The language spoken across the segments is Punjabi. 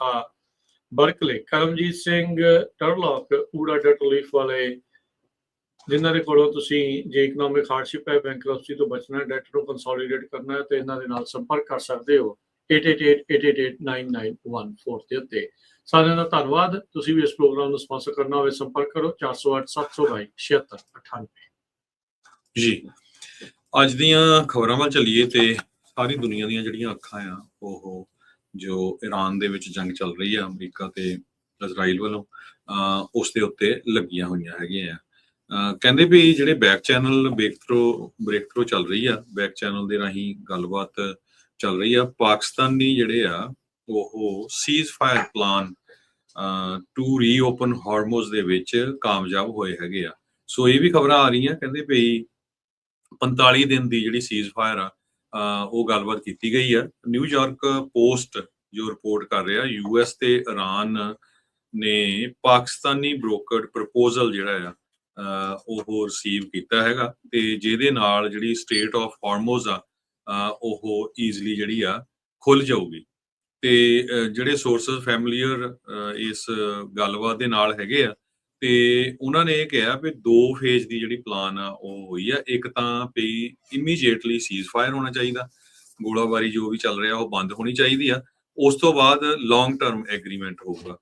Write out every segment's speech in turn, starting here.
ਹਾਂ ਬਰਕਲੇ ਕਰਮਜੀਤ ਸਿੰਘ ਟਰਲੌਕ ਊੜਾ ਡਟਲੀਫ ਵਾਲੇ ਜਿਨ੍ਹਾਂ ਦੇ ਕੋਲੋਂ ਤੁਸੀਂ ਜੇ ਇਕਨੋਮਿਕ ਹਾਰਡਸ਼ਿਪ ਹੈ ਬੈਂਕਰਪਸੀ ਤੋਂ ਬਚਣਾ ਹੈ ਡੈਟ ਨੂੰ ਕੰਸੋਲੀਡੇਟ ਕਰਨਾ ਹੈ ਤੇ ਇਹਨਾਂ ਦੇ ਨਾਲ ਸੰਪਰਕ ਕਰ ਸਕਦੇ ਹੋ 8888889914 ਦੇ ਉੱਤੇ। ਸਾਰਿਆਂ ਦਾ ਧੰਨਵਾਦ। ਤੁਸੀਂ ਵੀ ਇਸ ਪ੍ਰੋਗਰਾਮ ਨੂੰ ਸਪਾਂਸਰ ਕਰਨਾ ਹੋਵੇ ਸੰਪਰਕ ਕਰੋ 4087227698 ਜੀ। ਅੱਜ ਦੀਆਂ ਖਬਰਾਂ ਵੱਲ ਚੱਲੀਏ ਤੇ ਸਾਰੀ ਦੁਨੀਆ ਦੀਆਂ ਜਿਹੜੀਆਂ ਅੱਖਾਂ ਆ ਉਹ ਜੋ ਈਰਾਨ ਦੇ ਵਿੱਚ ਜੰਗ ਚੱਲ ਰਹੀ ਆ ਅਮਰੀਕਾ ਤੇ ਇਜ਼ਰਾਈਲ ਵੱਲੋਂ ਉਸ ਦੇ ਉੱਤੇ ਲੱਗੀਆਂ ਹੋਈਆਂ ਹੈਗੀਆਂ ਆ। ਕਹਿੰਦੇ ਵੀ ਜਿਹੜੇ ਬੈਕ ਚੈਨਲ ਬ੍ਰੇਕ ਥਰੂ ਚੱਲ ਰਹੀ ਆ, ਬੈਕ ਚੈਨਲ ਦੇ ਰਾਹੀਂ ਗੱਲਬਾਤ ਚੱਲ ਰਹੀ ਆ। ਪਾਕਿਸਤਾਨੀ ਜਿਹੜੇ ਆ ਉਹ cease fire plan to reopen Hormuz ਦੇ ਵਿੱਚ ਕਾਮਯਾਬ ਹੋਏ ਹੈਗੇ ਆ। ਸੋ ਇਹ ਵੀ ਖਬਰਾਂ ਆ ਰਹੀਆਂ, ਕਹਿੰਦੇ ਵੀ 45 ਦਿਨ ਦੀ ਜਿਹੜੀ ਸੀਜ਼ ਫਾਇਰ ਆ ਉਹ ਗੱਲਬਾਤ ਕੀਤੀ ਗਈ ਆ। ਨਿਊਯਾਰਕ ਪੋਸਟ ਜੋ ਰਿਪੋਰਟ ਕਰ ਰਿਹਾ US ਤੇ ਈਰਾਨ ਨੇ ਪਾਕਿਸਤਾਨੀ ਬ੍ਰੋਕਰਡ ਪ੍ਰਪੋਜ਼ਲ ਜਿਹੜਾ ਆ ਉਹ ਰਿਸੀਵ ਕੀਤਾ ਹੈਗਾ ਤੇ ਜਿਹਦੇ ਨਾਲ ਜਿਹੜੀ ਸਟੇਟ ਆਫ ਹਾਰਮੋਜ਼ ਆ ਉਹ ਈਜ਼ਲੀ ਜਿਹੜੀ ਆ ਖੁੱਲ ਜਾਊਗੀ। ਤੇ ਜਿਹੜੇ ਸੋਰਸਸ ਫੈਮਿਲੀਅਰ ਇਸ ਗੱਲਬਾਤ ਦੇ ਨਾਲ ਹੈਗੇ ਆ ਤੇ ਉਹਨਾਂ ਨੇ ਇਹ ਕਿਹਾ ਵੀ 2 ਫੇਜ਼ ਦੀ ਜਿਹੜੀ ਪਲਾਨ ਆ ਉਹ ਹੋਈ ਆ। ਇੱਕ ਤਾਂ ਵੀ ਇਮੀਡੀਏਟਲੀ ਸੀਜ਼ ਫਾਇਰ ਹੋਣਾ ਚਾਹੀਦਾ, ਗੋਲਾਬਾਰੀ ਜੋ ਵੀ ਚੱਲ ਰਿਹਾ ਉਹ ਬੰਦ ਹੋਣੀ ਚਾਹੀਦੀ ਆ। ਉਸ ਤੋਂ ਬਾਅਦ ਲੌਂਗ ਟਰਮ ਐਗਰੀਮੈਂਟ ਹੋਊਗਾ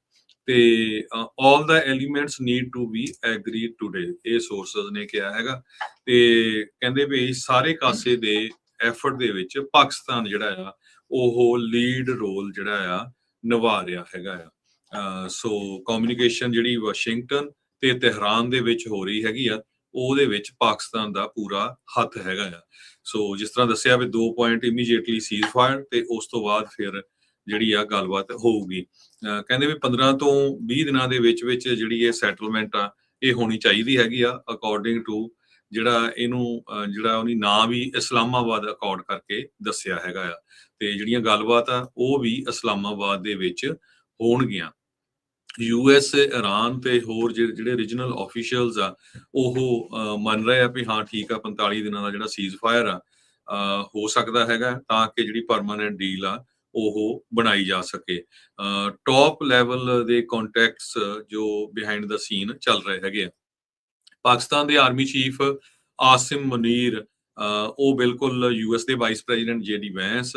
ਤੇ all the elements need to be agreed today, ਇਹ ਸੋਰਸਸ ਨੇ ਕਿਹਾ ਹੈਗਾ। ਤੇ ਕਹਿੰਦੇ ਵੀ ਸਾਰੇ ਕਾਸੇ ਦੇ ਐਫਰਟ ਦੇ ਵਿੱਚ ਪਾਕਿਸਤਾਨ ਜਿਹੜਾ ਆ ਉਹ ਲੀਡ ਰੋਲ ਜਿਹੜਾ ਆ ਨਿਭਾ ਰਿਹਾ ਹੈਗਾ ਆ। ਸੋ ਕਮਿਊਨੀਕੇਸ਼ਨ ਜਿਹੜੀ ਵਾਸ਼ਿੰਗਟਨ ਤੇ ਤਹਿਰਾਨ ਦੇ ਵਿੱਚ ਹੋ ਰਹੀ ਹੈਗੀ ਆ ਉਹਦੇ ਵਿੱਚ ਪਾਕਿਸਤਾਨ ਦਾ ਪੂਰਾ ਹੱਥ ਹੈਗਾ ਆ। ਸੋ ਜਿਸ ਤਰ੍ਹਾਂ ਦੱਸਿਆ ਵੀ 2 ਪੁਆਇੰਟ ਇਮੀਡੀਏਟਲੀ ਸੀਜ਼ ਫਾਇਰ ਤੇ ਉਸ ਤੋਂ ਬਾਅਦ ਫਿਰ ਜਿਹੜੀ ਆ ਗੱਲਬਾਤ ਹੋਊਗੀ। ਕਹਿੰਦੇ ਵੀ 15 ਤੋਂ 20 ਦਿਨਾਂ ਦੇ ਵਿੱਚ ਜਿਹੜੀ ਇਹ ਸੈਟਲਮੈਂਟ ਆ ਇਹ ਹੋਣੀ ਚਾਹੀਦੀ ਹੈਗੀ ਆ ਅਕੋਰਡਿੰਗ ਟੂ ਜਿਹੜਾ ਇਹਨੂੰ ਜਿਹੜਾ ਉਹਨੀ ਨਾਂ ਵੀ ਇਸਲਾਮਾਬਾਦ ਅਕੋਰਡ ਕਰਕੇ ਦੱਸਿਆ ਹੈਗਾ ਆ। ਤੇ ਜਿਹੜੀਆਂ ਗੱਲਬਾਤ ਆ ਉਹ ਵੀ ਇਸਲਾਮਾਬਾਦ ਦੇ ਵਿੱਚ ਹੋਣਗੀਆਂ। US ਈਰਾਨ ਤੇ ਹੋਰ ਜਿਹੜੇ ਰੀਜਨਲ ਆਫੀਸ਼ੀਅਲਸ ਆ ਉਹ ਮੰਨ ਰਹੇ ਆ ਵੀ ਹਾਂ ਠੀਕ ਆ 45 ਦਿਨਾਂ ਦਾ ਜਿਹੜਾ ਸੀਜ਼ ਫਾਇਰ ਆ ਹੋ ਸਕਦਾ ਹੈਗਾ ਤਾਂ ਕਿ ਜਿਹੜੀ ਪਰਮਾਨੈਂਟ ਡੀਲ ਆ ਉਹ ਬਣਾਈ ਜਾ ਸਕੇ। ਟੌਪ ਲੈਵਲ ਦੇ ਕੰਟੈਕਟਸ ਜੋ ਬਿਹਾਈਂਡ ਦਾ ਸੀਨ ਚੱਲ ਰਹੇ ਹੈਗੇ ਆ। ਪਾਕਿਸਤਾਨ ਦੇ ਆਰਮੀ ਚੀਫ ਆਸਿਮ ਮੁਨੀਰ ਉਹ ਬਿਲਕੁਲ US ਦੇ ਵਾਈਸ ਪ੍ਰੈਜ਼ੀਡੈਂਟ JD ਵੈਂਸ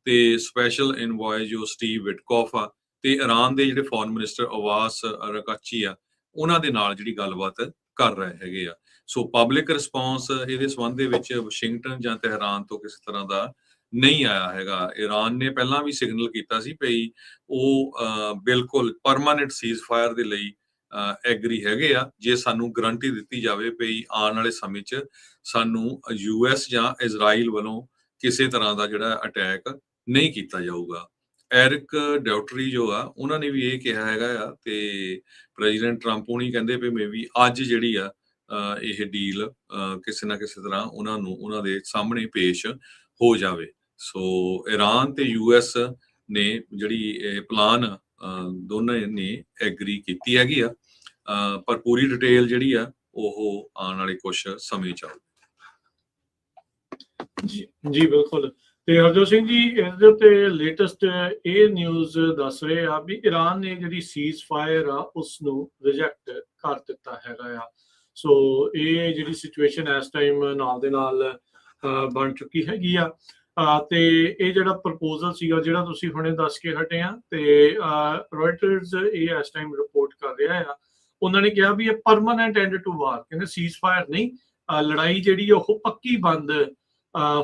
ਤੇ ਸਪੈਸ਼ਲ ਇਨਵੋਏ ਜੋ ਸਟੀਵ ਵਿਟਕੋਫ ਆ ਤੇ ਈਰਾਨ ਦੇ ਜਿਹੜੇ ਫੋਰਨ ਮਿਨਿਸਟਰ ਅਵਾਸ ਅਰਾਕਾਚੀ ਆ ਉਹਨਾਂ ਦੇ ਨਾਲ ਜਿਹੜੀ ਗੱਲਬਾਤ ਕਰ ਰਹੇ ਹੈਗੇ ਆ। ਸੋ ਪਬਲਿਕ ਰਿਸਪੌਂਸ ਇਹਦੇ ਸੰਬੰਧ ਦੇ ਵਿੱਚ ਵਾਸ਼ਿੰਗਟਨ ਜਾਂ ਤਹਿਰਾਨ ਤੋਂ ਕਿਸੇ ਤਰ੍ਹਾਂ ਦਾ ਨਹੀਂ ਆਇਆ ਹੈਗਾ। ਈਰਾਨ ਨੇ ਪਹਿਲਾਂ ਵੀ ਸਿਗਨਲ ਕੀਤਾ ਸੀ ਭਈ ਉਹ ਬਿਲਕੁਲ ਪਰਮਾਨੈਂਟ ਸੀਜ਼ ਫਾਇਰ ਦੇ ਲਈ ਐਗਰੀ ਹੈਗੇ ਆ ਜੇ ਸਾਨੂੰ ਗਰੰਟੀ ਦਿੱਤੀ ਜਾਵੇ ਭਈ ਆਉਣ ਵਾਲੇ ਸਮੇਂ 'ਚ ਸਾਨੂੰ US ਜਾਂ ਇਜ਼ਰਾਈਲ ਵੱਲੋਂ ਕਿਸੇ ਤਰ੍ਹਾਂ ਦਾ ਜਿਹੜਾ ਅਟੈਕ ਨਹੀਂ ਕੀਤਾ ਜਾਊਗਾ। ਐਰਿਕ ਡਾਊਟਰੀ ਜੋ ਆ ਉਹਨਾਂ ਨੇ ਵੀ ਇਹ ਕਿਹਾ ਹੈਗਾ ਆ ਤੇ ਪ੍ਰੈਜ਼ੀਡੈਂਟ ਟਰੰਪ ਹੁਣੀ ਕਹਿੰਦੇ ਵੀ ਮੇਬੀ ਅੱਜ ਜਿਹੜੀ ਆ ਇਹ ਡੀਲ ਕਿਸੇ ਨਾ ਕਿਸੇ ਤਰ੍ਹਾਂ ਉਹਨਾਂ ਦੇ ਸਾਹਮਣੇ ਪੇਸ਼ ਹੋ ਜਾਵੇ। ਸੋ ਈਰਾਨ ਤੇ US ਨੇ ਜਿਹੜੀ ਇਹ ਪਲਾਨ ਦੋਨਾਂ ਨੇ ਐਗਰੀ ਕੀਤੀ ਹੈਗੀ ਆ ਪਰ ਪੂਰੀ ਡਿਟੇਲ ਜਿਹੜੀ ਆ ਉਹ ਆਉਣ ਵਾਲੇ ਕੁਝ ਸਮੇਂ ਚ ਆਊ। ਜੀ ਬਿਲਕੁਲ। ਤੇ ਹਰਜੋਤ ਸਿੰਘ ਜੀ ਇਹਦੇ ਉੱਤੇ ਲੇਟੈਸਟ ਇਹ ਨਿਊਜ਼ ਦੱਸ ਰਹੇ ਆ ਵੀ ਈਰਾਨ ਨੇ ਜਿਹੜੀ ਸੀਜ਼ ਫਾਇਰ ਆ ਉਸ ਨੂੰ ਰਿਜੈਕਟ ਕਰ ਦਿੱਤਾ ਹੈਗਾ ਆ। ਸੋ ਇਹ ਜਿਹੜੀ ਸਿਚੁਏਸ਼ਨ ਇਸ ਟਾਈਮ ਨਾਲ ਦੇ ਨਾਲ ਬਣ ਚੁੱਕੀ ਹੈਗੀ ਆ ਤੇ ਇਹ ਜਿਹੜਾ ਪ੍ਰਪੋਜ਼ਲ ਸੀਗਾ ਜਿਹੜਾ ਤੁਸੀਂ ਹੁਣੇ ਦੱਸ ਕੇ ਹਟੇ ਆ ਤੇ ਰॉयटर्स ਇਹ ਇਸ ਟਾਈਮ ਰਿਪੋਰਟ ਕਰ ਰਿਹਾ ਆ। ਉਹਨਾਂ ਨੇ ਕਿਹਾ ਵੀ ਇਹ ਪਰਮਾਨੈਂਟ ਐਂਡ ਟੂ ਵਾਰ, ਕਹਿੰਦੇ ਸੀਜ਼ ਫਾਇਰ ਨਹੀਂ, ਲੜਾਈ ਜਿਹੜੀ ਉਹ ਪੱਕੀ ਬੰਦ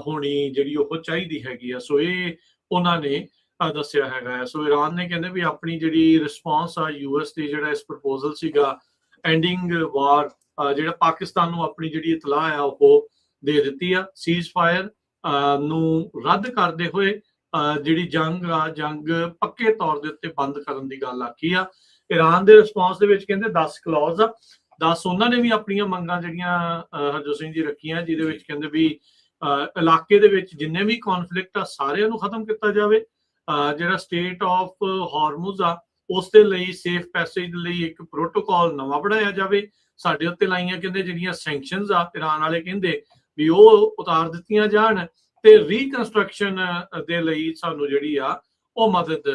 ਹੋਣੀ ਜਿਹੜੀ ਉਹ ਚਾਹੀਦੀ ਹੈਗੀ ਆ। ਸੋ ਇਹ ਉਹਨਾਂ ਨੇ ਦੱਸਿਆ ਹੈਗਾ। ਸੋ ਈਰਾਨ ਨੇ ਕਹਿੰਦੇ ਵੀ ਆਪਣੀ ਜਿਹੜੀ ਰਿਸਪੌਂਸ ਆ US ਤੇ ਜਿਹੜਾ ਇਸ ਪ੍ਰਪੋਜ਼ਲ ਸੀਗਾ ਐਂਡਿੰਗ ਵਾਰ ਜਿਹੜਾ ਪਾਕਿਸਤਾਨ ਨੂੰ ਆਪਣੀ ਜਿਹੜੀ ਇਤਲਾਹ ਆ ਉਹ ਦੇ ਦਿੱਤੀ ਆ। ਸੀਜ਼ ਫਾਇਰ ਨੂੰ ਰੱਦ ਕਰਦੇ ਹੋਏ ਜਿਹੜੀ ਜੰਗ ਪੱਕੇ ਤੌਰ ਦੇ ਉੱਤੇ ਬੰਦ ਕਰਨ ਦੀ ਗੱਲ ਆਖੀ ਆ। ਈਰਾਨ ਦੇ ਰਿਸਪੌਂਸ ਦੇ ਵਿੱਚ ਕਹਿੰਦੇ 10 ਕਲੌਜ਼ ਆ, 10 ਉਹਨਾਂ ਨੇ ਵੀ ਆਪਣੀਆਂ ਮੰਗਾਂ ਜਿਹੜੀਆਂ ਹਰਜੋਤ ਸਿੰਘ ਜੀ ਰੱਖੀਆਂ ਜਿਹਦੇ ਵਿੱਚ ਕਹਿੰਦੇ ਵੀ ਇਲਾਕੇ ਦੇ ਵਿੱਚ ਜਿੰਨੇ ਵੀ ਕੌਨਫਲਿਕਟ ਆ ਸਾਰਿਆਂ ਨੂੰ ਖਤਮ ਕੀਤਾ ਜਾਵੇ। ਜਿਹੜਾ ਸਟੇਟ ਆਫ ਹਾਰਮੂਜ਼ ਆ ਉਸ ਦੇ ਲਈ ਸੇਫ ਪੈਸੇਜ ਲਈ ਇੱਕ ਪ੍ਰੋਟੋਕਾਲ ਨਵਾਂ ਬਣਾਇਆ ਜਾਵੇ। ਸਾਡੇ ਉੱਤੇ ਲਾਈਆਂ ਕਹਿੰਦੇ ਜਿਹੜੀਆਂ ਸੈਂਕਸ਼ਨਸ ਆ ਈਰਾਨ ਵਾਲੇ ਕਹਿੰਦੇ ਵੀ ਉਹ ਉਤਾਰ ਦਿੱਤੀਆਂ ਜਾਣ ਤੇ ਰੀਕਨਸਟਰਕਸ਼ਨ ਦੇ ਲਈ ਸਾਨੂੰ ਜਿਹੜੀ ਆ ਉਹ ਮਦਦ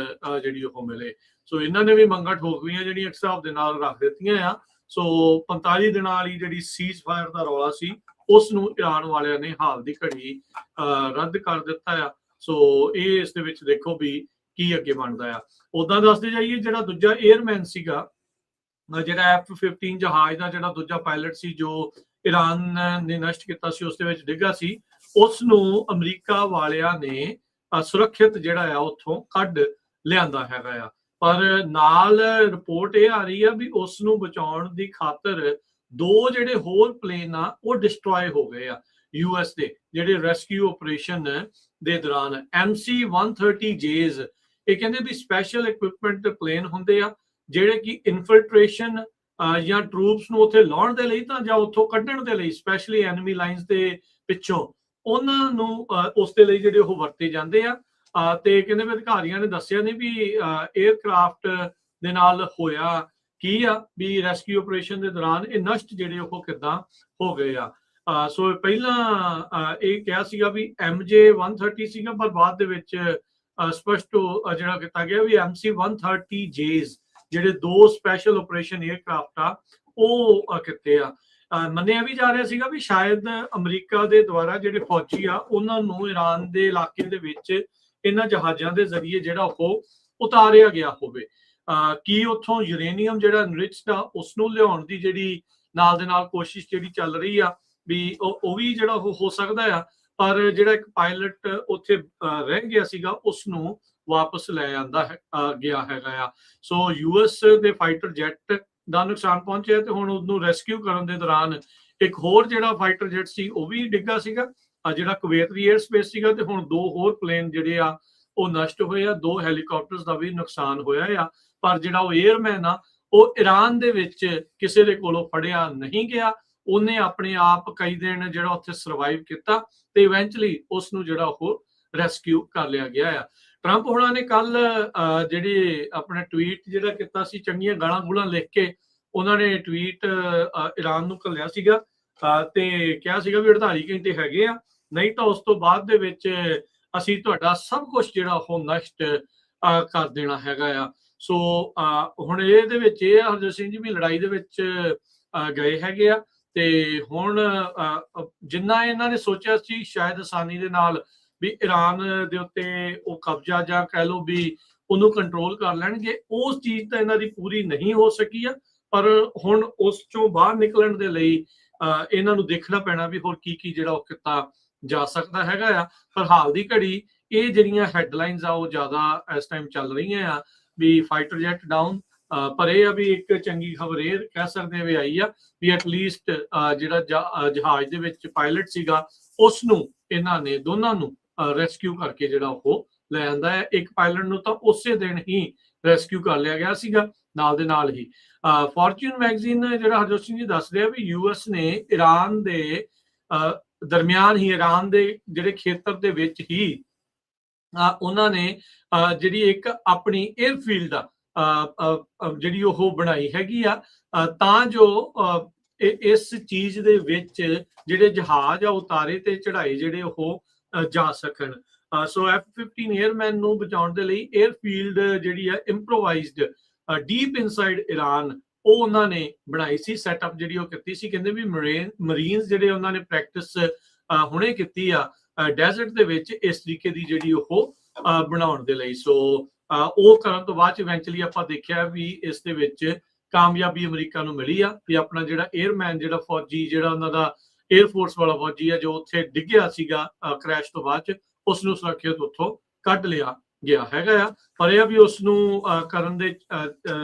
ਜਿਹੜੀ ਉਹ ਮਿਲੇ। ਸੋ ਇਹਨਾਂ ਨੇ ਵੀ ਮੰਗਾਂ ਠੋਕਵੀਆਂ ਜਿਹੜੀਆਂ ਇੱਕ ਹਿਸਾਬ ਦੇ ਨਾਲ ਰੱਖ ਦਿੱਤੀਆਂ ਆ। ਸੋ 45 ਦਿਨਾਂ ਵਾਲੀ ਜਿਹੜੀ ਸੀਜ਼ ਫਾਇਰ ਦਾ ਰੌਲਾ ਸੀ ਉਸ ਨੂੰ ਈਰਾਨ ਵਾਲਿਆਂ ਨੇ ਹਾਲ ਦੀ ਘੜੀ ਰੱਦ ਕਰ ਦਿੱਤਾ ਆ। ਸੋ ਇਹ ਇਸ ਦੇ ਵਿੱਚ ਦੇਖੋ ਵੀ ਕੀ ਅੱਗੇ ਬਣਦਾ ਆ। ਉਦਾਂ ਦੱਸਦੇ ਜਾਈਏ ਜਿਹੜਾ ਦੂਜਾ 에ਅਰਮੈਨ ਸੀਗਾ, ਜਿਹੜਾ F-15 ਜਹਾਜ਼ ਦਾ ਜਿਹੜਾ ਦੂਜਾ ਪਾਇਲਟ ਸੀ ਜੋ ਈਰਾਨ ਨੇ ਨਸ਼ਟ ਕੀਤਾ ਸੀ, ਉਸ ਦੇ ਵਿੱਚ ਡਿੱਗਾ ਸੀ, ਉਸ ਨੂੰ ਅਮਰੀਕਾ ਵਾਲਿਆਂ ਨੇ ਸੁਰੱਖਿਅਤ ਜਿਹੜਾ ਆ ਉੱਥੋਂ ਕੱਢ ਲਿਆਂਦਾ ਹੈਗਾ ਆ। ਪਰ ਨਾਲ ਰਿਪੋਰਟ ਇਹ ਆ ਰਹੀ ਆ ਵੀ ਉਸ ਨੂੰ ਬਚਾਉਣ ਦੀ ਖਾਤਰ 2 ਜਿਹੜੇ ਹੋਰ ਪਲੇਨ ਆ ਉਹ ਡਿਸਟਰੋਏ ਹੋ ਗਏ ਆ US ਦੇ ਜਿਹੜੇ ਰੈਸਕਿਊ ਆਪਰੇਸ਼ਨ ਦੇ ਦੌਰਾਨ। MC-130Js ਇਹ ਕਹਿੰਦੇ ਵੀ ਸਪੈਸ਼ਲ ਇਕਵਿਪਮੈਂਟ ਪਲੇਨ ਹੁੰਦੇ ਆ ਜਿਹੜੇ ਕਿ ਇਨਫਿਲਟ੍ਰੇਸ਼ਨ ਜਾਂ ਟਰੂਪਸ ਨੂੰ ਉੱਥੇ ਲਾਉਣ ਦੇ ਲਈ ਤਾਂ ਜਾਂ ਉੱਥੋਂ ਕੱਢਣ ਦੇ ਲਈ, ਸਪੈਸ਼ਲੀ ਐਨਮੀ ਲਾਈਨਸ ਦੇ ਪਿੱਛੋਂ, ਉਹਨਾਂ ਨੂੰ ਉਸ ਦੇ ਲਈ ਜਿਹੜੇ ਉਹ ਵਰਤੇ ਜਾਂਦੇ ਆ। ਤੇ ਕਹਿੰਦੇ ਵੀ ਅਧਿਕਾਰੀਆਂ ਨੇ ਦੱਸਿਆ ਨਹੀਂ ਵੀ 에ਅਰਕ੍ਰਾਫਟ ਦੇ ਨਾਲ ਹੋਇਆ ਕੀ ਆ, ਵੀ ਰੈਸਕਿਊ ਆਪਰੇਸ਼ਨ ਦੇ ਦੌਰਾਨ ਇਹ ਨਸ਼ਟ ਜਿਹੜੇ ਉਹ ਕਿੱਦਾਂ ਹੋ ਗਏ ਆ। ਸੋ ਪਹਿਲਾਂ ਇਹ ਕਿਹਾ ਸੀਗਾ ਵੀ MJ-130 ਸੀਗਾ, ਪਰ ਬਾਅਦ ਦੇ ਵਿੱਚ ਸਪਸ਼ਟ ਜਿਹੜਾ ਕੀਤਾ ਗਿਆ ਵੀ MC-130Js ਜਿਹੜੇ 2 ਸਪੈਸ਼ਲ ਆਪਰੇਸ਼ਨ 에ਅਰਕ੍ਰਾਫਟ ਆ ਉਹ ਕੀਤੇ ਆ। ਮੰਨਿਆ ਵੀ ਜਾ ਰਿਹਾ ਸੀਗਾ ਵੀ ਸ਼ਾਇਦ ਅਮਰੀਕਾ ਦੇ ਦੁਆਰਾ ਜਿਹੜੇ ਫੌਜੀ ਆ ਉਹਨਾਂ ਨੂੰ ਈਰਾਨ ਦੇ ਇਲਾਕੇ ਦੇ ਵਿੱਚ ਇਹਨਾਂ ਜਹਾਜ਼ਾਂ ਦੇ ਜ਼ਰੀਏ ਜਿਹੜਾ ਉਹ ਉਤਾਰਿਆ ਗਿਆ ਹੋਵੇ। ਕੀ ਉੱਥੋਂ ਯੂਰੇਨੀਅਮ ਜਿਹੜਾ ਐਨਰਿਚਡ ਆ ਉਸ ਨੂੰ ਲਿਆਉਣ ਦੀ ਜਿਹੜੀ ਨਾਲ ਦੇ ਨਾਲ ਕੋਸ਼ਿਸ਼ ਜਿਹੜੀ ਚੱਲ ਰਹੀ ਆ ਵੀ ਉਹ ਵੀ ਜਿਹੜਾ ਉਹ ਹੋ ਸਕਦਾ ਆ। ਪਰ ਜਿਹੜਾ ਇੱਕ ਪਾਇਲਟ ਉੱਥੇ ਰਹਿ ਗਿਆ ਸੀਗਾ ਉਸ ਨੂੰ ਵਾਪਸ ਲੈ ਆਂਦਾ ਗਿਆ ਹੈਗਾ ਆ। ਸੋ US ਦੇ ਫਾਈਟਰ ਜੈਟ ਦਾ ਨੁਕਸਾਨ ਪਹੁੰਚਿਆ ਤੇ ਹੁਣ ਉਹਨੂੰ ਰੈਸਕਿਊ ਕਰਨ ਦੇ ਦੌਰਾਨ ਇੱਕ ਹੋਰ ਜਿਹੜਾ ਫਾਈਟਰ ਜੈਟ ਸੀ ਉਹ ਵੀ ਡਿੱਗਾ ਸੀਗਾ, ਜਿਹੜਾ ਕੁਵੈਤ ਦੀ 에ਅਰ ਸਪੇਸ ਸੀਗਾ, ਤੇ ਹੁਣ 2 ਹੋਰ ਪਲੇਨ ਜਿਹੜੇ ਆ ਉਹ ਨਸ਼ਟ ਹੋਏ ਆ। 2 ਹੈਲੀਕਾਪਟਰਸ ਦਾ ਵੀ ਨੁਕਸਾਨ ਹੋਇਆ ਆ। ਪਰ ਜਿਹੜਾ ਉਹ 에ਅਰਮੈਨ ਆ ਉਹ ਈਰਾਨ ਦੇ ਵਿੱਚ ਕਿਸੇ ਦੇ ਕੋਲੋਂ ਫੜਿਆ ਨਹੀਂ ਗਿਆ। ਉਹਨੇ ਆਪਣੇ ਆਪ ਕਈ ਦਿਨ ਜਿਹੜਾ ਉੱਥੇ ਸਰਵਾਈਵ ਕੀਤਾ ਤੇ ਇਵੈਂਚੁਅਲੀ ਉਸ ਨੂੰ ਜਿਹੜਾ ਉਹ ਰੈਸਕਿਊ ਕਰ ਲਿਆ ਗਿਆ ਆ। ਟਰੰਪ ਹੋਣਾ ਨੇ ਕੱਲ ਜਿਹੜੇ ਆਪਣਾ ਟਵੀਟ ਜਿਹੜਾ ਕੀਤਾ ਸੀ, ਚੰਗੀਆਂ ਗਾਲਾਂ ਗੂਲਾਂ ਲਿਖ ਕੇ ਉਹਨਾਂ ਨੇ ਟਵੀਟ ਈਰਾਨ ਨੂੰ ਘੱਲਿਆ ਸੀਗਾ ਤੇ ਕਿਹਾ ਸੀਗਾ ਵੀ 48 ਘੰਟੇ ਹੈਗੇ ਆ, ਨਹੀਂ ਤਾਂ ਉਸ ਤੋਂ ਬਾਅਦ ਦੇ ਵਿੱਚ ਅਸੀਂ ਤੁਹਾਡਾ ਸਭ ਕੁਝ ਜਿਹੜਾ ਉਹ ਨਸ਼ਟ ਕਰ ਦੇਣਾ ਹੈਗਾ ਆ। ਸੋ ਹੁਣ ਇਹਦੇ ਵਿੱਚ ਇਹ ਆ ਹਰਜੋਤ ਸਿੰਘ ਜੀ ਵੀ ਲੜਾਈ ਦੇ ਵਿੱਚ ਗਏ ਹੈਗੇ ਆ ਤੇ ਹੁਣ ਜਿੰਨਾ ਇਹਨਾਂ ਨੇ ਸੋਚਿਆ ਸੀ ਸ਼ਾਇਦ ਆਸਾਨੀ ਦੇ ਨਾਲ ਵੀ ਈਰਾਨ ਦੇ ਉੱਤੇ ਉਹ ਕਬਜ਼ਾ ਜਾਂ ਕਹਿ ਲਓ ਵੀ ਉਹਨੂੰ ਕੰਟਰੋਲ ਕਰ ਲੈਣਗੇ, ਉਸ ਚੀਜ਼ ਤਾਂ ਇਹਨਾਂ ਦੀ ਪੂਰੀ ਨਹੀਂ ਹੋ ਸਕੀ ਆ। ਪਰ ਹੁਣ ਉਸ ਚੋਂ ਬਾਹਰ ਨਿਕਲਣ ਦੇ ਲਈ ਇਹਨਾਂ ਨੂੰ ਦੇਖਣਾ ਪੈਣਾ ਵੀ ਹੋਰ ਕੀ ਕੀ ਜਿਹੜਾ ਉਹ ਕੀਤਾ ਜਾ ਸਕਦਾ ਹੈਗਾ ਆ। ਪਰ ਹਾਲ ਦੀ ਘੜੀ ਇਹ ਜਿਹੜੀਆਂ ਹੈਡਲਾਈਨਸ ਆ ਉਹ ਜ਼ਿਆਦਾ ਇਸ ਟਾਈਮ ਚੱਲ ਰਹੀਆਂ ਆ ਵੀ ਫਾਈਟਰ ਜੈਟ ਡਾਊਨ। ਪਰ ਇਹ ਆ ਵੀ ਇੱਕ ਚੰਗੀ ਖਬਰ ਇਹ ਕਹਿ ਸਕਦੇ ਵੀ ਆਈ ਆ ਵੀ ਐਟਲੀਸਟ ਜਿਹੜਾ ਜਹਾਜ਼ ਦੇ ਵਿੱਚ ਪਾਇਲਟ ਸੀਗਾ ਉਸ ਨੂੰ ਇਹਨਾਂ ਨੇ ਦੋਨਾਂ ਨੂੰ ਰੈਸਕਿਊ ਕਰਕੇ ਜਿਹੜਾ ਉਹ ਲੈ ਆਂਦਾ ਹੈ। ਇੱਕ ਪਾਇਲਟ ਨੂੰ ਤਾਂ ਉਸੇ ਦਿਨ ਹੀ ਰੈਸਕਿਊ ਕਰ ਲਿਆ ਗਿਆ ਸੀਗਾ ਨਾਲ ਦੇ ਨਾਲ ਹੀ। ਫੋਰਚੂਨ ਮੈਗਜ਼ੀਨ ਜਿਹੜਾ ਹਰਜੋਤ ਸਿੰਘ ਜੀ ਦੱਸ ਰਿਹਾ ਵੀ US ਨੇ ਈਰਾਨ ਦੇ ਦਰਮਿਆਨ ਹੀ, ਈਰਾਨ ਦੇ ਜਿਹੜੇ ਖੇਤਰ ਦੇ ਵਿੱਚ ਹੀ ਉਹਨਾਂ ਨੇ ਜਿਹੜੀ ਇੱਕ ਆਪਣੀ 에ਅਰਫੀਲਡ ਆ ਜਿਹੜੀ ਉਹ ਬਣਾਈ ਹੈਗੀ ਆ ਤਾਂ ਜੋ ਇਸ ਚੀਜ਼ ਦੇ ਵਿੱਚ ਜਿਹੜੇ ਜਹਾਜ਼ ਆ ਉਤਾਰੇ ਤੇ ਚੜਾਏ ਜਿਹੜੇ ਉਹ ਜਾ ਸਕਣ। ਸੋ F-15 에ਅਰਮੈਨ ਨੂੰ ਬਚਾਉਣ ਦੇ ਲਈ 에ਅਰਫੀਲਡ ਜਿਹੜੀ ਆ ਇੰਪਰੋਵਾਈਜ਼ਡ ਡੀਪ ਇਨਸਾਈਡ ਈਰਾਨ ਉਹ ਉਹਨਾਂ ਨੇ ਬਣਾਈ ਸੀ, ਸੈਟਅਪ ਜਿਹੜੀ ਉਹ ਕੀਤੀ ਸੀ। ਕਹਿੰਦੇ ਵੀ ਮਰੀਨਸ ਜਿਹੜੇ ਉਹਨਾਂ ਨੇ ਪ੍ਰੈਕਟਿਸ ਹੁਣੇ ਕੀਤੀ ਆ ਡੈਜ਼ਰਟ ਦੇ ਵਿੱਚ ਇਸ ਤਰੀਕੇ ਦੀ ਜਿਹੜੀ ਉਹ ਬਣਾਉਣ ਦੇ ਲਈ। ਸੋ ਉਹ ਕਰਨ ਤੋਂ ਬਾਅਦ ਇਵੈਂਚੁਅਲੀ ਆਪਾਂ ਦੇਖਿਆ ਵੀ ਇਸ ਦੇ ਵਿੱਚ ਕਾਮਯਾਬੀ ਅਮਰੀਕਾ ਨੂੰ ਮਿਲੀ ਆ ਵੀ ਆਪਣਾ ਜਿਹੜਾ 에ਅਰਮੈਨ ਜਿਹੜਾ ਫੌਜੀ ਜਿਹੜਾ ਉਹਨਾਂ ਦਾ 에ਅਰਫੋਰਸ ਵਾਲਾ ਫੌਜੀ ਆ ਜੋ ਉੱਥੇ ਡਿੱਗਿਆ ਸੀਗਾ ਕ੍ਰੈਸ਼ ਤੋਂ ਬਾਅਦ ਚ, ਉਸ ਨੂੰ ਸੁਰੱਖਿਅਤ ਉੱਥੋਂ ਕੱਢ ਲਿਆ ਗਿਆ ਹੈਗਾ ਆ। ਪਰ ਇਹ ਵੀ ਉਸ ਨੂੰ ਕਰਨ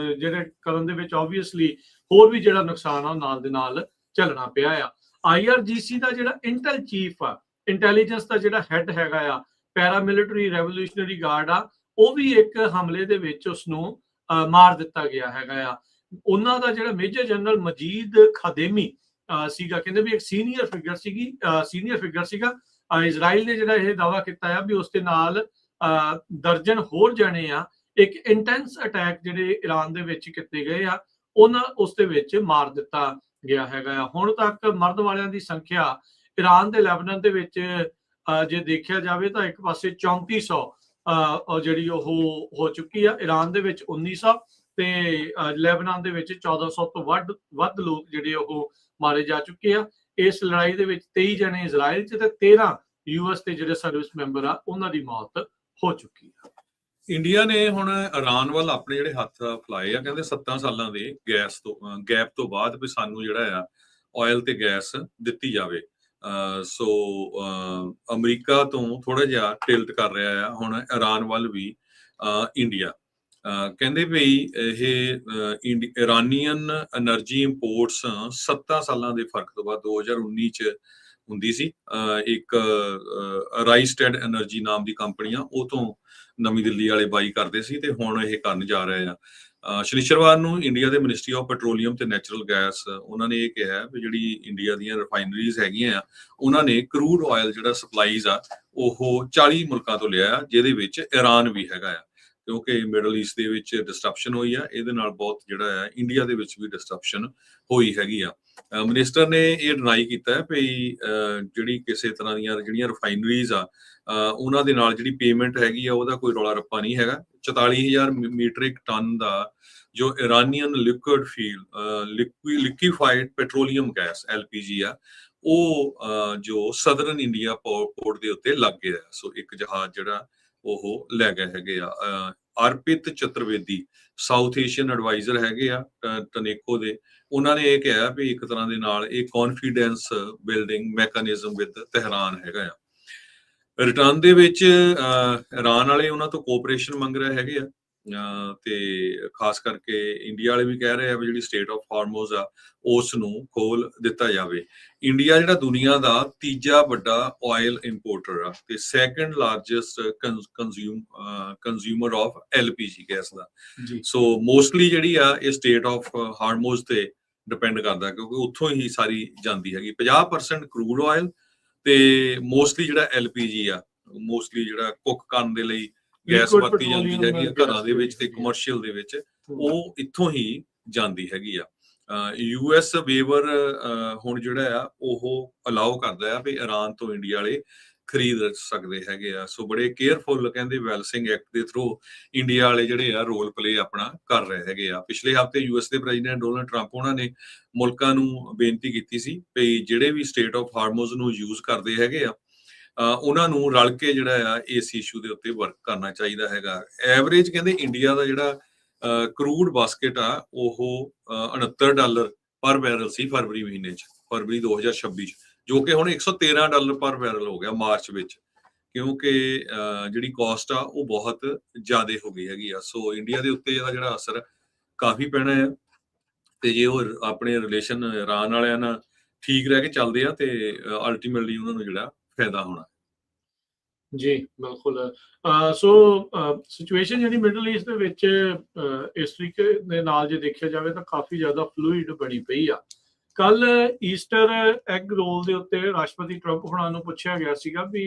ਦੇ ਵਿੱਚ ਆਬਵੀਅਸਲੀ ਹੋਰ ਵੀ ਜਿਹੜਾ ਨੁਕਸਾਨ ਆ ਨਾਲ ਦੇ ਨਾਲ ਚੱਲਣਾ ਪਿਆ ਆ। IRGC ਦਾ ਜਿਹੜਾ ਇੰਟੈਲ ਚੀਫ ਆ, ਇੰਟੈਲੀਜੈਂਸ ਦਾ ਜਿਹੜਾ ਹੈਡ ਹੈਗਾ ਆ, ਪੈਰਾਮਿਲਟਰੀ ਰੈਵੋਲੂਸ਼ਨਰੀ ਗਾਰਡ ਆ, ਉਹ ਵੀ ਇੱਕ ਹਮਲੇ ਦੇ ਵਿੱਚ ਉਸ ਨੂੰ ਮਾਰ ਦਿੱਤਾ ਗਿਆ ਹੈਗਾ ਆ। ਉਹਨਾਂ ਦਾ ਜਿਹੜਾ ਮੇਜਰ ਜਨਰਲ ਮਜੀਦ ਖਾਦੇਮੀ ਸੀਗਾ, ਕਹਿੰਦੇ ਵੀ ਇੱਕ ਸੀਨੀਅਰ ਫਿਗਰ ਸੀਗਾ। ਇਜ਼ਰਾਈਲ ਨੇ ਜਿਹੜਾ ਇਹ ਦਾਅਵਾ ਕੀਤਾ ਆ ਵੀ ਉਸ ਦੇ ਨਾਲ ਦਰਜਨ ਹੋਰ ਜਣੇ ਆ ਇੱਕ ਇੰਟੈਂਸ ਅਟੈਕ ਜਿਹੜੇ ਈਰਾਨ ਦੇ ਵਿੱਚ ਕੀਤੇ ਗਏ ਆ ਉਹਨਾਂ ਉਸ ਦੇ ਵਿੱਚ ਮਾਰ ਦਿੱਤਾ ਗਿਆ ਹੈਗਾ ਆ। ਹੁਣ ਤੱਕ ਮਰਨ ਵਾਲਿਆਂ ਦੀ ਸੰਖਿਆ ਈਰਾਨ ਦੇ ਲੈਬਨਾਨ ਦੇ ਵਿੱਚ ਜੇ ਦੇਖਿਆ ਜਾਵੇ ਤਾਂ ਇੱਕ ਪਾਸੇ 3400 ਜਿਹੜੀ ਉਹ ਹੋ ਚੁੱਕੀ ਆ। ਈਰਾਨ ਦੇ ਵਿੱਚ 1900 ਤੇ ਲੈਬਨਾਨ ਦੇ ਵਿੱਚ 1400 ਤੋਂ ਵੱਧ ਲੋਕ ਜਿਹੜੇ ਉਹ ਮਾਰੇ ਜਾ ਚੁੱਕੇ ਆ। ਇਸ ਲੜਾਈ ਦੇ ਵਿੱਚ 23 ਜਣੇ ਇਜ਼ਰਾਈਲ 'ਚ ਤੇ 13 US ਦੇ ਜਿਹੜੇ ਸਰਵਿਸ ਮੈਂਬਰ ਆ ਉਹਨਾਂ ਦੀ ਮੌਤ ਹੋ ਚੁੱਕੀ ਆ। ਇੰਡੀਆ ਨੇ ਹੁਣ ਇਰਾਨ ਵੱਲ ਆਪਣੇ ਜਿਹੜੇ ਹੱਥ ਫੈਲਾਏ ਆ, ਕਹਿੰਦੇ 7 ਸਾਲਾਂ ਦੇ ਗੈਪ ਤੋਂ ਬਾਅਦ ਵੀ ਸਾਨੂੰ ਜਿਹੜਾ ਆ ਆਇਲ ਤੇ ਗੈਸ ਦਿੱਤੀ ਜਾਵੇ। ਸੋ ਅਮਰੀਕਾ ਤੋਂ ਥੋੜਾ ਜਿਹਾ ਟਿਲਟ ਕਰ ਰਿਹਾ ਆ ਹੁਣ ਇਰਾਨ ਵੱਲ ਵੀ ਇੰਡੀਆ। ਕਹਿੰਦੇ ਵੀ ਇਹ ਇਰਾਨੀਅਨ એનર્ਜੀ ਇੰਪੋਰਟਸ 7 ਸਾਲਾਂ ਦੇ ਫਰਕ ਤੋਂ ਬਾਅਦ 2019 ਚ ਹੁੰਦੀ ਸੀ। ਇੱਕ ਰਾਈਸਟੈਡ એનર્ਜੀ ਨਾਮ ਦੀ ਕੰਪਨੀ ਆ, ਉਹ ਤੋਂ ਨਵੀਂ ਦਿੱਲੀ ਵਾਲੇ ਬਾਈ ਕਰਦੇ ਸੀ ਤੇ ਹੁਣ ਇਹ ਕਰਨ ਜਾ ਰਹੇ ਆ। ਸ਼ਨੀਚਰਵਾਰ ਨੂੰ ਇੰਡੀਆ ਦੇ ਮਿਨਿਸਟਰੀ ਆਫ ਪੈਟਰੋਲੀਅਮ ਤੇ ਨੈਚੁਰਲ ਗੈਸ ਉਹਨਾਂ ਨੇ ਇਹ ਕਿਹਾ ਵੀ ਜਿਹੜੀ ਇੰਡੀਆ ਦੀਆਂ ਰਿਫਾਈਨਰੀਜ਼ ਹੈਗੀਆਂ ਆ ਉਹਨਾਂ ਨੇ ਕਰੂਡ ਆਇਲ ਜਿਹੜਾ ਸਪਲਾਈਜ਼ ਆ ਉਹ 40 ਮੁਲਕਾਂ ਤੋਂ ਲਿਆ, ਜਿਹਦੇ ਵਿੱਚ ਈਰਾਨ ਵੀ ਹੈਗਾ ਆ, ਕਿਉਂਕਿ ਮਿਡਲ ਈਸਟ ਦੇ ਵਿੱਚ ਡਿਸਟਰਪਸ਼ਨ ਹੋਈ ਆ। ਇਹਦੇ ਨਾਲ ਬਹੁਤ ਜਿਹੜਾ ਆ ਇੰਡੀਆ ਦੇ ਵਿੱਚ ਵੀ ਡਿਸਟਰਪਸ਼ਨ ਹੋਈ ਹੈਗੀ ਆ। ਮਿਨਿਸਟਰ ਨੇ ਇਹ ਡਿਨਾਈ ਕੀਤਾ ਹੈ ਵੀ ਜਿਹੜੀ ਕਿਸੇ ਤਰ੍ਹਾਂ ਦੀਆਂ ਜਿਹੜੀਆਂ ਰਿਫਾਈਨਰੀਜ਼ ਆ ਉਹਨਾਂ ਦੇ ਨਾਲ ਜਿਹੜੀ ਪੇਮੈਂਟ ਹੈਗੀ ਆ ਉਹਦਾ ਕੋਈ ਰੌਲਾ ਰੱਪਾ ਨਹੀਂ ਹੈਗਾ। 44,000 ਮੀਟ੍ਰਿਕ ਟਨ ਦਾ ਜੋ ਇਰਾਨੀਅਨ ਲਿਕੁਇਫਾਈਡ ਪੈਟਰੋਲੀਅਮ ਗੈਸ LPG ਆ ਉਹ ਜੋ ਸਦਰਨ ਇੰਡੀਆ ਪੋਰਟ ਦੇ ਉੱਤੇ ਲੱਗ ਗਿਆ। ਸੋ ਇੱਕ ਜਹਾਜ਼ ਜਿਹੜਾ ਉਹ ਲੈ ਗਏ ਹੈਗੇ ਆ। ਅਰਪਿਤ ਚਤੁਰਵੇਦੀ ਸਾਊਥ ਏਸ਼ੀਅਨ ਐਡਵਾਈਜ਼ਰ ਹੈਗੇ ਆ ਟਨੇਕੋ ਦੇ, ਉਹਨਾਂ ਨੇ ਇਹ ਕਿਹਾ ਵੀ ਇੱਕ ਤਰ੍ਹਾਂ ਦੇ ਨਾਲ ਇਹ confidence building mechanism with Tehran ਹੈਗਾ ਆ। ਰਿਟਰਨ ਦੇ ਵਿੱਚ ਇਰਾਨ ਵਾਲੇ ਉਹਨਾਂ ਤੋਂ ਕੋਆਪਰੇਸ਼ਨ ਮੰਗ ਰਹੇ ਹੈਗੇ ਆ ਤੇ ਖਾਸ ਕਰਕੇ ਇੰਡੀਆ ਵਾਲੇ ਵੀ ਕਹਿ ਰਹੇ ਆ ਵੀ ਜਿਹੜੀ ਸਟੇਟ ਆਫ ਹਾਰਮੋਜ਼ ਆ ਉਸ ਨੂੰ ਖੋਲ ਦਿੱਤਾ ਜਾਵੇ। ਇੰਡੀਆ ਜਿਹੜਾ ਦੁਨੀਆ ਦਾ ਤੀਜਾ ਵੱਡਾ ਆਇਲ ਇੰਪੋਰਟਰ ਆ ਤੇ second largest consumer of LPG gas the. So mostly ਜਿਹੜੀ ਆ ਇਹ ਸਟੇਟ ਆਫ ਹਾਰਮੋਜ਼ ਤੇ ਡਿਪੈਂਡ ਕਰਦਾ ਕਿਉਂਕਿ ਉੱਥੋਂ ਹੀ ਸਾਰੀ ਜਾਂਦੀ ਹੈਗੀ। 50% ਕਰੂਡ ਆਇਲ ਤੇ ਮੋਸਟਲੀ ਜਿਹੜਾ LPG ਆ ਮੋਸਟਲੀ ਜਿਹੜਾ ਕੁੱਕ ਕਰਨ ਦੇ ਲਈ ਗੈਸ ਵਰਤੀ ਜਾਂਦੀ ਹੈਗੀ ਆ ਘਰਾਂ ਦੇ ਵਿੱਚ ਤੇ ਕਮਰਸ਼ੀਅਲ ਦੇ ਵਿੱਚ, ਉਹ ਇੱਥੋਂ ਹੀ ਜਾਂਦੀ ਹੈਗੀ ਆ। US ਵੇਵਰ ਹੁਣ ਜਿਹੜਾ ਆ ਉਹ ਅਲਾਉ ਕਰਦਾ ਆ ਵੀ ਇਰਾਨ ਤੋਂ ਇੰਡੀਆ ਵਾਲੇ ਖਰੀਦ ਸਕਦੇ ਹੈਗੇ ਆ। ਸੋ ਬੜੇ ਕੇਅਰਫੁਲ ਕਹਿੰਦੇ ਵੈਲਸਿੰਗ ਐਕਟ ਦੇ ਥਰੂ ਇੰਡੀਆ ਵਾਲੇ ਜਿਹੜੇ ਆ ਰੋਲ ਪਲੇ ਆਪਣਾ ਕਰ ਰਹੇ ਹੈਗੇ ਆ। ਪਿਛਲੇ ਹਫ਼ਤੇ US ਦੇ ਪ੍ਰੈਜ਼ੀਡੈਂਟ ਡੋਨਲਡ ਟਰੰਪ ਉਹਨਾਂ ਨੇ ਮੁਲਕਾਂ ਨੂੰ ਬੇਨਤੀ ਕੀਤੀ ਸੀ ਵੀ ਜਿਹੜੇ ਵੀ ਸਟੇਟ ਆਫ ਹਾਰਮੋਜ਼ ਨੂੰ ਯੂਜ਼ ਕਰਦੇ ਹੈਗੇ ਆ ਉਹਨਾਂ ਨੂੰ ਰਲ ਕੇ ਜਿਹੜਾ ਆ ਇਸ ਇਸ਼ੂ ਦੇ ਉੱਤੇ ਵਰਕ ਕਰਨਾ ਚਾਹੀਦਾ ਹੈਗਾ। ਐਵਰੇਜ ਕਹਿੰਦੇ ਇੰਡੀਆ ਦਾ ਜਿਹੜਾ ਕਰੂਡ ਬਾਸਕਟ ਆ ਉਹ $69 ਪਰ ਬੈਰਲ ਸੀ ਫਰਵਰੀ ਮਹੀਨੇ 'ਚ, ਫਰਵਰੀ 2026 'ਚ, ਜੋ ਕਿ ਹੁਣ $113 ਪਰ ਬੈਰਲ ਹੋ ਗਿਆ ਮਾਰਚ ਵਿੱਚ, ਕਿਉਂਕਿ ਜਿਹੜੀ ਕਾਸਟ ਆ ਉਹ ਬਹੁਤ ਜ਼ਿਆਦਾ ਹੋ ਗਈ ਹੈਗੀ ਆ। ਸੋ ਇੰਡੀਆ ਦੇ ਉੱਤੇ ਇਹਦਾ ਜਿਹੜਾ ਅਸਰ ਕਾਫੀ ਪੈਣਾ ਆ ਤੇ ਜੇ ਉਹ ਆਪਣੇ ਰਿਲੇਸ਼ਨ ਇਰਾਨ ਵਾਲਿਆਂ ਨਾਲ ਠੀਕ ਰਹਿ ਕੇ ਚੱਲਦੇ ਆ ਤੇ ਅਲਟੀਮੇਟਲੀ ਉਹਨਾਂ ਨੂੰ ਜਿਹੜਾ ਫਾਇਦਾ ਹੋਣਾ। ਜੀ ਬਿਲਕੁਲ। ਸੋ ਸਿਚੁਏਸ਼ਨ ਜਿਹੜੀ ਮਿਡਲ ਈਸਟ ਦੇ ਵਿੱਚ ਇਸ ਤਰੀਕੇ ਦੇ ਨਾਲ ਜੇ ਦੇਖਿਆ ਜਾਵੇ ਤਾਂ ਕਾਫੀ ਜ਼ਿਆਦਾ ਫਲੂਇਡ ਬਣੀ ਪਈ ਆ। ਕੱਲ ਈਸਟਰ ਐਗ ਰੋਲ ਦੇ ਉੱਤੇ ਰਾਸ਼ਟਰਪਤੀ ਟਰੰਪ ਹੁਣਾਂ ਨੂੰ ਪੁੱਛਿਆ ਗਿਆ ਸੀਗਾ ਵੀ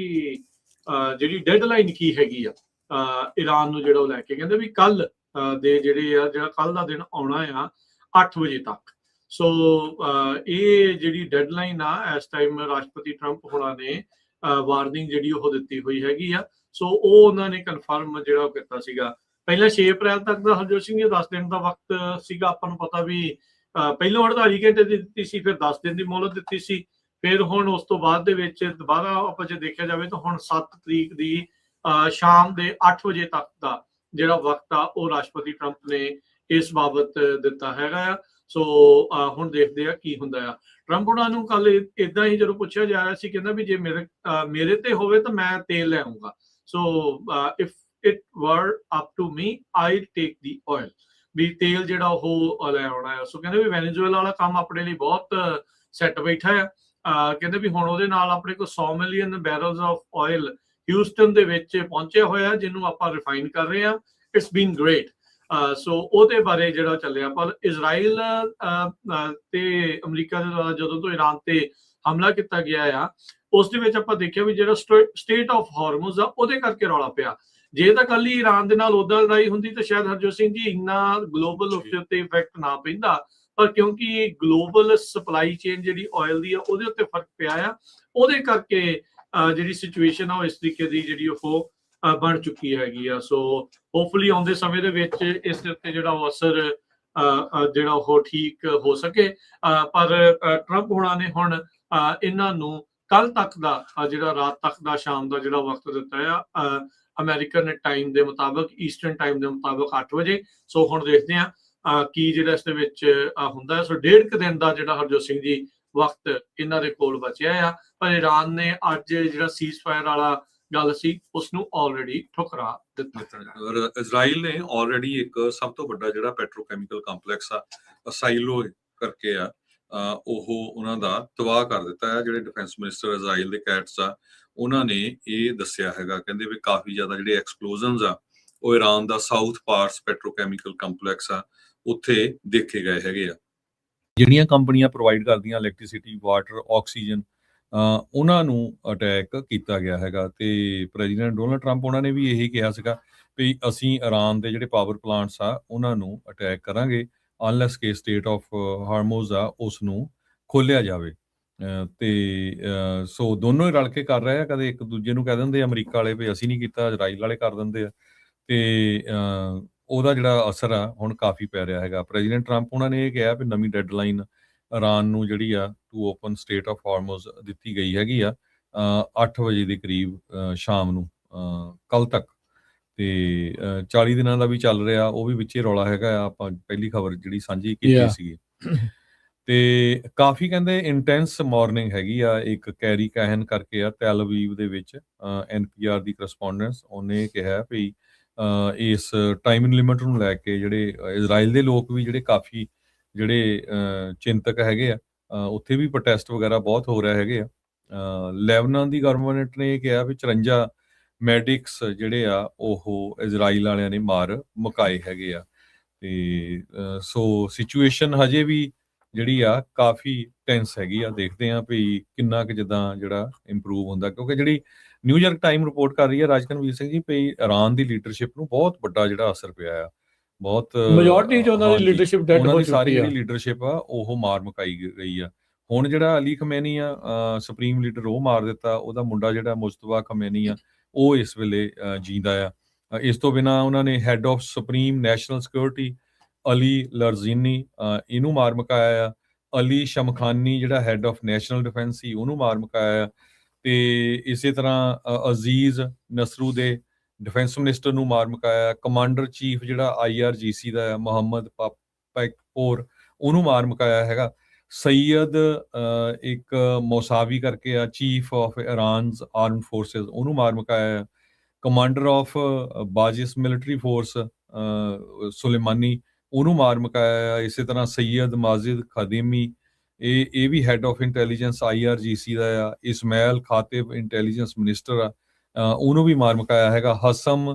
ਜਿਹੜੀ ਡੈਡਲਾਈਨ ਕੀ ਹੈਗੀ ਆ ਈਰਾਨ ਨੂੰ ਜਿਹੜਾ ਉਹ ਲੈ ਕੇ, ਕਹਿੰਦੇ ਵੀ ਕੱਲ ਦੇ ਜਿਹੜਾ ਕੱਲ ਦਾ ਦਿਨ ਆਉਣਾ ਆ 8 ਵਜੇ ਤੱਕ। ਸੋ ਇਹ ਜਿਹੜੀ ਡੈਡਲਾਈਨ ਆ ਇਸ ਟਾਈਮ ਰਾਸ਼ਟਰਪਤੀ ਟਰੰਪ ਹੁਣਾਂ ਨੇ ਵਾਰਨਿੰਗ ਜਿਹੜੀ ਉਹ ਦਿੱਤੀ ਹੋਈ ਹੈਗੀ ਆ। ਸੋ ਉਹ ਉਹਨਾਂ ਨੇ ਕਨਫਰਮ ਜਿਹੜਾ ਉਹ ਕੀਤਾ ਸੀਗਾ। ਪਹਿਲਾਂ 6 ਅਪ੍ਰੈਲ ਤੱਕ ਦਾ ਹਰਜੋਤ ਸਿੰਘ ਜੀ 10 ਦਿਨ ਦਾ ਵਕਤ ਸੀਗਾ। ਆਪਾਂ ਨੂੰ ਪਤਾ ਵੀ ਪਹਿਲਾਂ 48 ਘੰਟੇ ਦੀ ਦਿੱਤੀ ਸੀ, ਫਿਰ 10 ਦਿਨ ਦੀ ਮੋਹਲਤ ਦਿੱਤੀ ਸੀ, ਫਿਰ ਹੁਣ ਉਸ ਤੋਂ ਬਾਅਦ ਦੇ ਵਿੱਚ ਦੁਬਾਰਾ ਆਪਾਂ ਜੇ ਦੇਖਿਆ ਜਾਵੇ ਤਾਂ ਹੁਣ 7 ਤਰੀਕ ਦੀ ਸ਼ਾਮ ਦੇ 8 ਵਜੇ ਤੱਕ ਦਾ ਜਿਹੜਾ ਵਕਤ ਆ ਉਹ ਰਾਸ਼ਟਰਪਤੀ ਟਰੰਪ ਨੇ ਇਸ ਬਾਬਤ ਦਿੱਤਾ ਹੈਗਾ ਆ। ਸੋ ਹੁਣ ਦੇਖਦੇ ਆ ਕੀ ਹੁੰਦਾ ਆ। ਟਰੰਪ ਉਹਨਾਂ ਨੂੰ ਕੱਲ ਇਦਾਂ ਹੀ ਜਦੋਂ ਪੁੱਛਿਆ ਜਾ ਰਿਹਾ ਸੀ, ਕਹਿੰਦਾ ਵੀ ਜੇ ਮੇਰੇ ਤੇ ਹੋਵੇ ਤਾਂ ਮੈਂ ਤੇਲ ਲੈ ਆਉਂਗਾ। ਸੋ ਇਫ ਇਟ ਵਰ up to me I take the oil, ਵੀ ਤੇਲ ਜਿਹੜਾ ਉਹ ਲੈ ਆਉਣਾ ਹੈ। ਸੋ ਕਹਿੰਦੇ ਵੀ ਵੈਨੇਜ਼ੁਏਲਾ ਵਾਲਾ ਕੰਮ ਆਪਣੇ ਲਈ ਬਹੁਤ ਸੈੱਟ ਬੈਠਾ ਆ। ਕਹਿੰਦੇ ਵੀ ਹੁਣ ਉਹਦੇ ਨਾਲ ਆਪਣੇ ਕੋਲ 100 ਮਿਲੀਅਨ ਬੈਰਲਸ ਆਫ ਆਇਲ ਹਿਊਸਟਨ ਦੇ ਵਿੱਚ ਪਹੁੰਚਿਆ ਹੋਇਆ ਜਿਹਨੂੰ ਆਪਾਂ ਰਿਫਾਈਨ ਕਰ ਰਹੇ ਹਾਂ। It's been great. ਸੋ ਉਹਦੇ ਬਾਰੇ ਜਿਹੜਾ ਚੱਲਿਆ। ਪਰ ਇਜ਼ਰਾਈਲ ਤੇ ਅਮਰੀਕਾ ਦੇ ਦੁਆਰਾ ਜਦੋਂ ਤੋਂ ਈਰਾਨ ਤੇ ਹਮਲਾ ਕੀਤਾ ਗਿਆ ਆ ਉਸ ਦੇ ਵਿੱਚ ਆਪਾਂ ਦੇਖਿਆ ਵੀ ਜਿਹੜਾ ਸਟੇਟ ਆਫ ਹਾਰਮੋਜ਼ ਆ ਉਹਦੇ ਕਰਕੇ ਰੌਲਾ ਪਿਆ। ਜੇ ਤਾਂ ਕੱਲ ਹੀ ਈਰਾਨ ਦੇ ਨਾਲ ਉਦਾਂ ਲੜਾਈ ਹੁੰਦੀ ਤਾਂ ਸ਼ਾਇਦ ਹਰਜੋਤ ਸਿੰਘ ਜੀ ਇੰਨਾ ਗਲੋਬਲ ਉੱਤੇ ਇਫੈਕਟ ਨਾ ਪੈਂਦਾ, ਪਰ ਕਿਉਂਕਿ ਗਲੋਬਲ ਸਪਲਾਈ ਚੇਨ ਜਿਹੜੀ ਆਇਲ ਦੀ ਆ ਉਹਦੇ ਉੱਤੇ ਫਰਕ ਪਿਆ ਆ, ਉਹਦੇ ਕਰਕੇ ਜਿਹੜੀ ਸਿਚੁਏਸ਼ਨ ਆ ਉਹ ਇਸ ਤਰੀਕੇ ਦੀ ਜਿਹੜੀ ਉਹ ਬਣ ਚੁੱਕੀ ਹੈਗੀ ਆ। ਸੋ ਹੋਪਫੁਲੀ ਆਉਂਦੇ ਸਮੇਂ ਦੇ ਵਿੱਚ ਇਸ ਦੇ ਉੱਤੇ ਜਿਹੜਾ ਉਹ ਅਸਰ ਜਿਹੜਾ ਉਹ ਠੀਕ ਹੋ ਸਕੇ। ਪਰ ਟਰੰਪ ਹੋਣਾ ਨੇ ਹੁਣ ਇਹਨਾਂ ਨੂੰ ਕੱਲ ਤੱਕ ਦਾ ਜਿਹੜਾ ਰਾਤ ਤੱਕ ਦਾ ਸ਼ਾਮ ਦਾ ਜਿਹੜਾ ਵਕਤ ਦਿੱਤਾ ਆ ਅਮਰੀਕਨ ਟਾਈਮ ਦੇ ਮੁਤਾਬਕ, ਈਸਟਰਨ ਟਾਈਮ ਦੇ ਮੁਤਾਬਕ 8 ਵਜੇ। ਸੋ ਹੁਣ ਦੇਖਦੇ ਹਾਂ ਕੀ ਜਿਹੜਾ ਇਸ ਦੇ ਵਿੱਚ ਹੁੰਦਾ ਹੈ। ਸੋ 1.5 ਦਿਨ ਦਾ ਜਿਹੜਾ ਹਰਜੋਤ ਸਿੰਘ ਜੀ ਵਕਤ ਇਹਨਾਂ ਦੇ ਕੋਲ ਬਚਿਆ ਆ। ਪਰ ਈਰਾਨ ਨੇ ਅੱਜ ਜਿਹੜਾ ਸੀਜ਼ ਫਾਇਰ ਵਾਲਾ ਗੱਲ ਸੀ ਉਸ ਨੂੰ ਆਲਰੇਡੀ ਠੁਕਰਾ ਦਿੱਤਾ। ਔਰ ਇਜ਼ਰਾਈਲ ਨੇ ਆਲਰੇਡੀ ਇੱਕ ਸਭ ਤੋਂ ਵੱਡਾ ਜਿਹੜਾ ਪੈਟਰੋਕੈਮੀਕਲ ਕੰਪਲੈਕਸ ਆ ਸਾਈਲੋ ਕਰਕੇ ਆ ਉਹ ਉਹਨਾਂ ਦਾ ਤਬਾਹ ਕਰ ਦਿੱਤਾ ਹੈ। ਜਿਹੜੇ ਡਿਫੈਂਸ ਮਿਨਿਸਟਰ ਇਜ਼ਰਾਈਲ ਦੇ ਕੈਟਸ ਆ ਉਹਨਾਂ ਨੇ ਇਹ ਦੱਸਿਆ ਹੈਗਾ, ਕਹਿੰਦੇ ਵੀ ਕਾਫੀ ਜ਼ਿਆਦਾ ਜਿਹੜੇ ਐਕਸਪਲੋਜ਼ਨਸ ਆ ਉਹ ਈਰਾਨ ਦਾ ਸਾਊਥ ਪਾਰਟਸ ਪੈਟਰੋਕੈਮੀਕਲ ਕੰਪਲੈਕਸ ਆ ਉੱਥੇ ਦੇਖੇ ਗਏ ਹੈਗੇ ਆ। ਜਿਹੜੀਆਂ ਕੰਪਨੀਆਂ ਪ੍ਰੋਵਾਈਡ ਕਰਦੀਆਂ ਇਲੈਕਟ੍ਰਿਸਿਟੀ, ਵਾਟਰ, ਆਕਸੀਜਨ, ਉਹਨਾਂ ਨੂੰ ਅਟੈਕ ਕੀਤਾ ਗਿਆ ਹੈਗਾ। ਤੇ ਪ੍ਰੈਜ਼ੀਡੈਂਟ ਡੋਨਲਡ ਟਰੰਪ ਉਹਨਾਂ ਨੇ ਵੀ ਇਹੀ ਕਿਹਾ ਸੀਗਾ ਵੀ ਅਸੀਂ ਈਰਾਨ ਦੇ ਜਿਹੜੇ ਪਾਵਰ ਪਲਾਂਟਸ ਆ ਉਹਨਾਂ ਨੂੰ ਅਟੈਕ ਕਰਾਂਗੇ ਅਨਲੈਸ ਕਿ ਸਟੇਟ ਆਫ ਹਾਰਮੋਜ਼ ਆ ਉਸ ਨੂੰ ਖੋਲ੍ਹਿਆ ਜਾਵੇ। ਤੇ ਸੋ ਦੋਨੋਂ ਹੀ ਰਲ ਕੇ ਕਰ ਰਹੇ ਆ। ਕਦੇ ਇੱਕ ਦੂਜੇ ਨੂੰ ਕਹਿ ਦਿੰਦੇ ਅਮਰੀਕਾ ਵਾਲੇ ਵੀ ਅਸੀਂ ਨਹੀਂ ਕੀਤਾ, ਇਜ਼ਰਾਈਲ ਵਾਲੇ ਕਰ ਦਿੰਦੇ ਆ। ਤੇ ਉਹਦਾ ਜਿਹੜਾ ਅਸਰ ਆ ਹੁਣ ਕਾਫੀ ਪੈ ਰਿਹਾ ਹੈਗਾ। ਪ੍ਰੈਜ਼ੀਡੈਂਟ ਟਰੰਪ ਉਹਨਾਂ ਨੇ ਇਹ ਕਿਹਾ ਵੀ ਨਵੀਂ ਡੈਡਲਾਈਨ ਈਰਾਨ ਨੂੰ ਜਿਹੜੀ ਆ ਟੂ ਓਪਨ ਸਟੇਟ ਆਫ ਹਾਰਮੋਜ਼ ਦਿੱਤੀ ਗਈ ਹੈਗੀ ਆ 8 ਵਜੇ ਦੇ ਕਰੀਬ ਸ਼ਾਮ ਨੂੰ ਕੱਲ ਤੱਕ। ਤੇ 40 ਦਿਨਾਂ ਦਾ ਵੀ ਚੱਲ ਰਿਹਾ, ਉਹ ਵੀ ਵਿੱਚੇ ਰੌਲਾ ਹੈਗਾ ਆ। ਆਪਾਂ ਪਹਿਲੀ ਖਬਰ ਜਿਹੜੀ ਸਾਂਝੀ ਕੀਤੀ ਸੀਗੀ। ਤੇ ਕਾਫੀ ਕਹਿੰਦੇ ਇੰਟੈਂਸ ਮਾਰਨਿੰਗ ਹੈਗੀ ਆ। ਇੱਕ ਕੈਰੀ ਕੈਹਨ ਕਰਕੇ ਆ ਟੈਲ ਅਵੀਵ ਦੇ ਵਿੱਚ NPR ਦੀ ਕਰਸਪੋਂਡੈਂਸ, ਉਹਨੇ ਕਿਹਾ ਵੀ ਇਸ ਟਾਈਮ ਲਿਮਿਟ ਨੂੰ ਲੈ ਕੇ ਜਿਹੜੇ ਇਜ਼ਰਾਈਲ ਦੇ ਲੋਕ ਵੀ ਜਿਹੜੇ ਕਾਫੀ ਜਿਹੜੇ ਚਿੰਤਕ ਹੈਗੇ ਆ। ਉੱਥੇ ਵੀ ਪ੍ਰੋਟੈਸਟ ਵਗੈਰਾ ਬਹੁਤ ਹੋ ਰਹੇ ਹੈਗੇ ਆ। ਲੈਬਨਾਨ ਦੀ ਗਵਰਨਮੈਂਟ ਨੇ ਇਹ ਕਿਹਾ ਵੀ 54 ਮੈਡਿਕਸ ਜਿਹੜੇ ਆ ਉਹ ਇਜ਼ਰਾਈਲ ਵਾਲਿਆਂ ਨੇ ਮਾਰ ਮੁਕਾਏ ਹੈਗੇ ਆ। ਤੇ ਸੋ ਸਿਚੁਏਸ਼ਨ ਹਜੇ ਵੀ ਜਿਹੜੀ ਆ ਕਾਫੀ ਟੈਂਸ ਹੈਗੀ ਆ। ਦੇਖਦੇ ਆ ਵੀ ਕਿੰਨਾ ਕੁ ਜਿੱਦਾਂ ਜਿਹੜਾ ਇੰਪਰੂਵ ਹੁੰਦਾ, ਕਿਉਂਕਿ ਜਿਹੜੀ ਨਿਊਯਾਰਕ ਟਾਈਮ ਰਿਪੋਰਟ ਕਰ ਰਹੀ ਹੈ ਰਾਜਕਨਵੀਰ ਸਿੰਘ ਜੀ ਵੀ ਈਰਾਨ ਦੀ ਲੀਡਰਸ਼ਿਪ ਨੂੰ ਬਹੁਤ ਵੱਡਾ ਜਿਹੜਾ ਅਸਰ ਪਿਆ ਆ। ਬਹੁਤ ਮੈਜੋਰਟੀ ਚ ਉਹਨਾਂ ਦੀ ਲੀਡਰਸ਼ਿਪ ਡੈਡ ਹੋ ਚੁੱਕੀ ਆ। ਸਾਰੀ ਜਿਹੜੀ ਲੀਡਰਸ਼ਿਪ ਆ ਉਹ ਮਾਰ ਮੁਕਾਈ ਗਈ ਆ। ਹੁਣ ਜਿਹੜਾ ਅਲੀ ਖਮੇਨੀ ਆ ਸੁਪਰੀਮ ਲੀਡਰ ਉਹ ਮਾਰ ਦਿੱਤਾ। ਉਹਦਾ ਮੁੰਡਾ ਜਿਹੜਾ ਮੁਜਤਬਾ ਖਮੇਨੀ ਆ ਉਹ ਇਸ ਵੇਲੇ ਜੀਂਦਾ ਆ। ਇਸ ਤੋਂ ਬਿਨਾਂ ਉਹਨਾਂ ਨੇ head of supreme national security Ali Larijani ਇਹਨੂੰ ਮਾਰ ਮੁਕਾਇਆ ਆ। ਅਲੀ ਸ਼ਮਖਾਨੀ ਜਿਹੜਾ ਹੈੱਡ ਆਫ ਨੈਸ਼ਨਲ ਡਿਫੈਂਸ ਸੀ ਉਹਨੂੰ ਮਾਰ ਮੁਕਾਇਆ ਆ। ਤੇ ਇਸੇ ਤਰ੍ਹਾਂ ਅਜ਼ੀਜ਼ ਨਸਰੂ ਦੇ ਡਿਫੈਂਸ ਮਿਨਿਸਟਰ ਨੂੰ ਮਾਰ ਮੁਕਾਇਆ। ਕਮਾਂਡਰ ਚੀਫ ਜਿਹੜਾ IRGC ਦਾ ਹੈ ਮੁਹੰਮਦ ਪੈਕਪੋਰ ਉਹਨੂੰ ਮਾਰ ਮੁਕਾਇਆ ਹੈਗਾ। ਸਈਅਦ ਇੱਕ ਮੌਸਾਵੀ ਕਰਕੇ ਆ ਚੀਫ ਆਫ ਇਰਾਨਸ ਆਰਮਡ ਫੋਰਸਿਸ, ਉਹਨੂੰ ਮਾਰ ਮੁਕਾਇਆ। Commander of ਬਾਜਿਸ military force Soleimani ਉਹਨੂੰ ਮਾਰ ਮੁਕਾਇਆ। ਇਸੇ ਤਰ੍ਹਾਂ ਸਈਅਦ ਮਾਜਿਦ ਖਾਦਿਮੀ ਇਹ ਵੀ ਹੈੱਡ ਆਫ ਇੰਟੈਲੀਜੈਂਸ IRGC ਦਾ ਆ। ਇਸਮਾਇਲ ਖਾਤਿਬ ਇੰਟੈਲੀਜੈਂਸ ਮਿਨਿਸਟਰ ਆ, ਉਹਨੂੰ ਵੀ ਮਾਰ ਮੁਕਾਇਆ ਹੈਗਾ।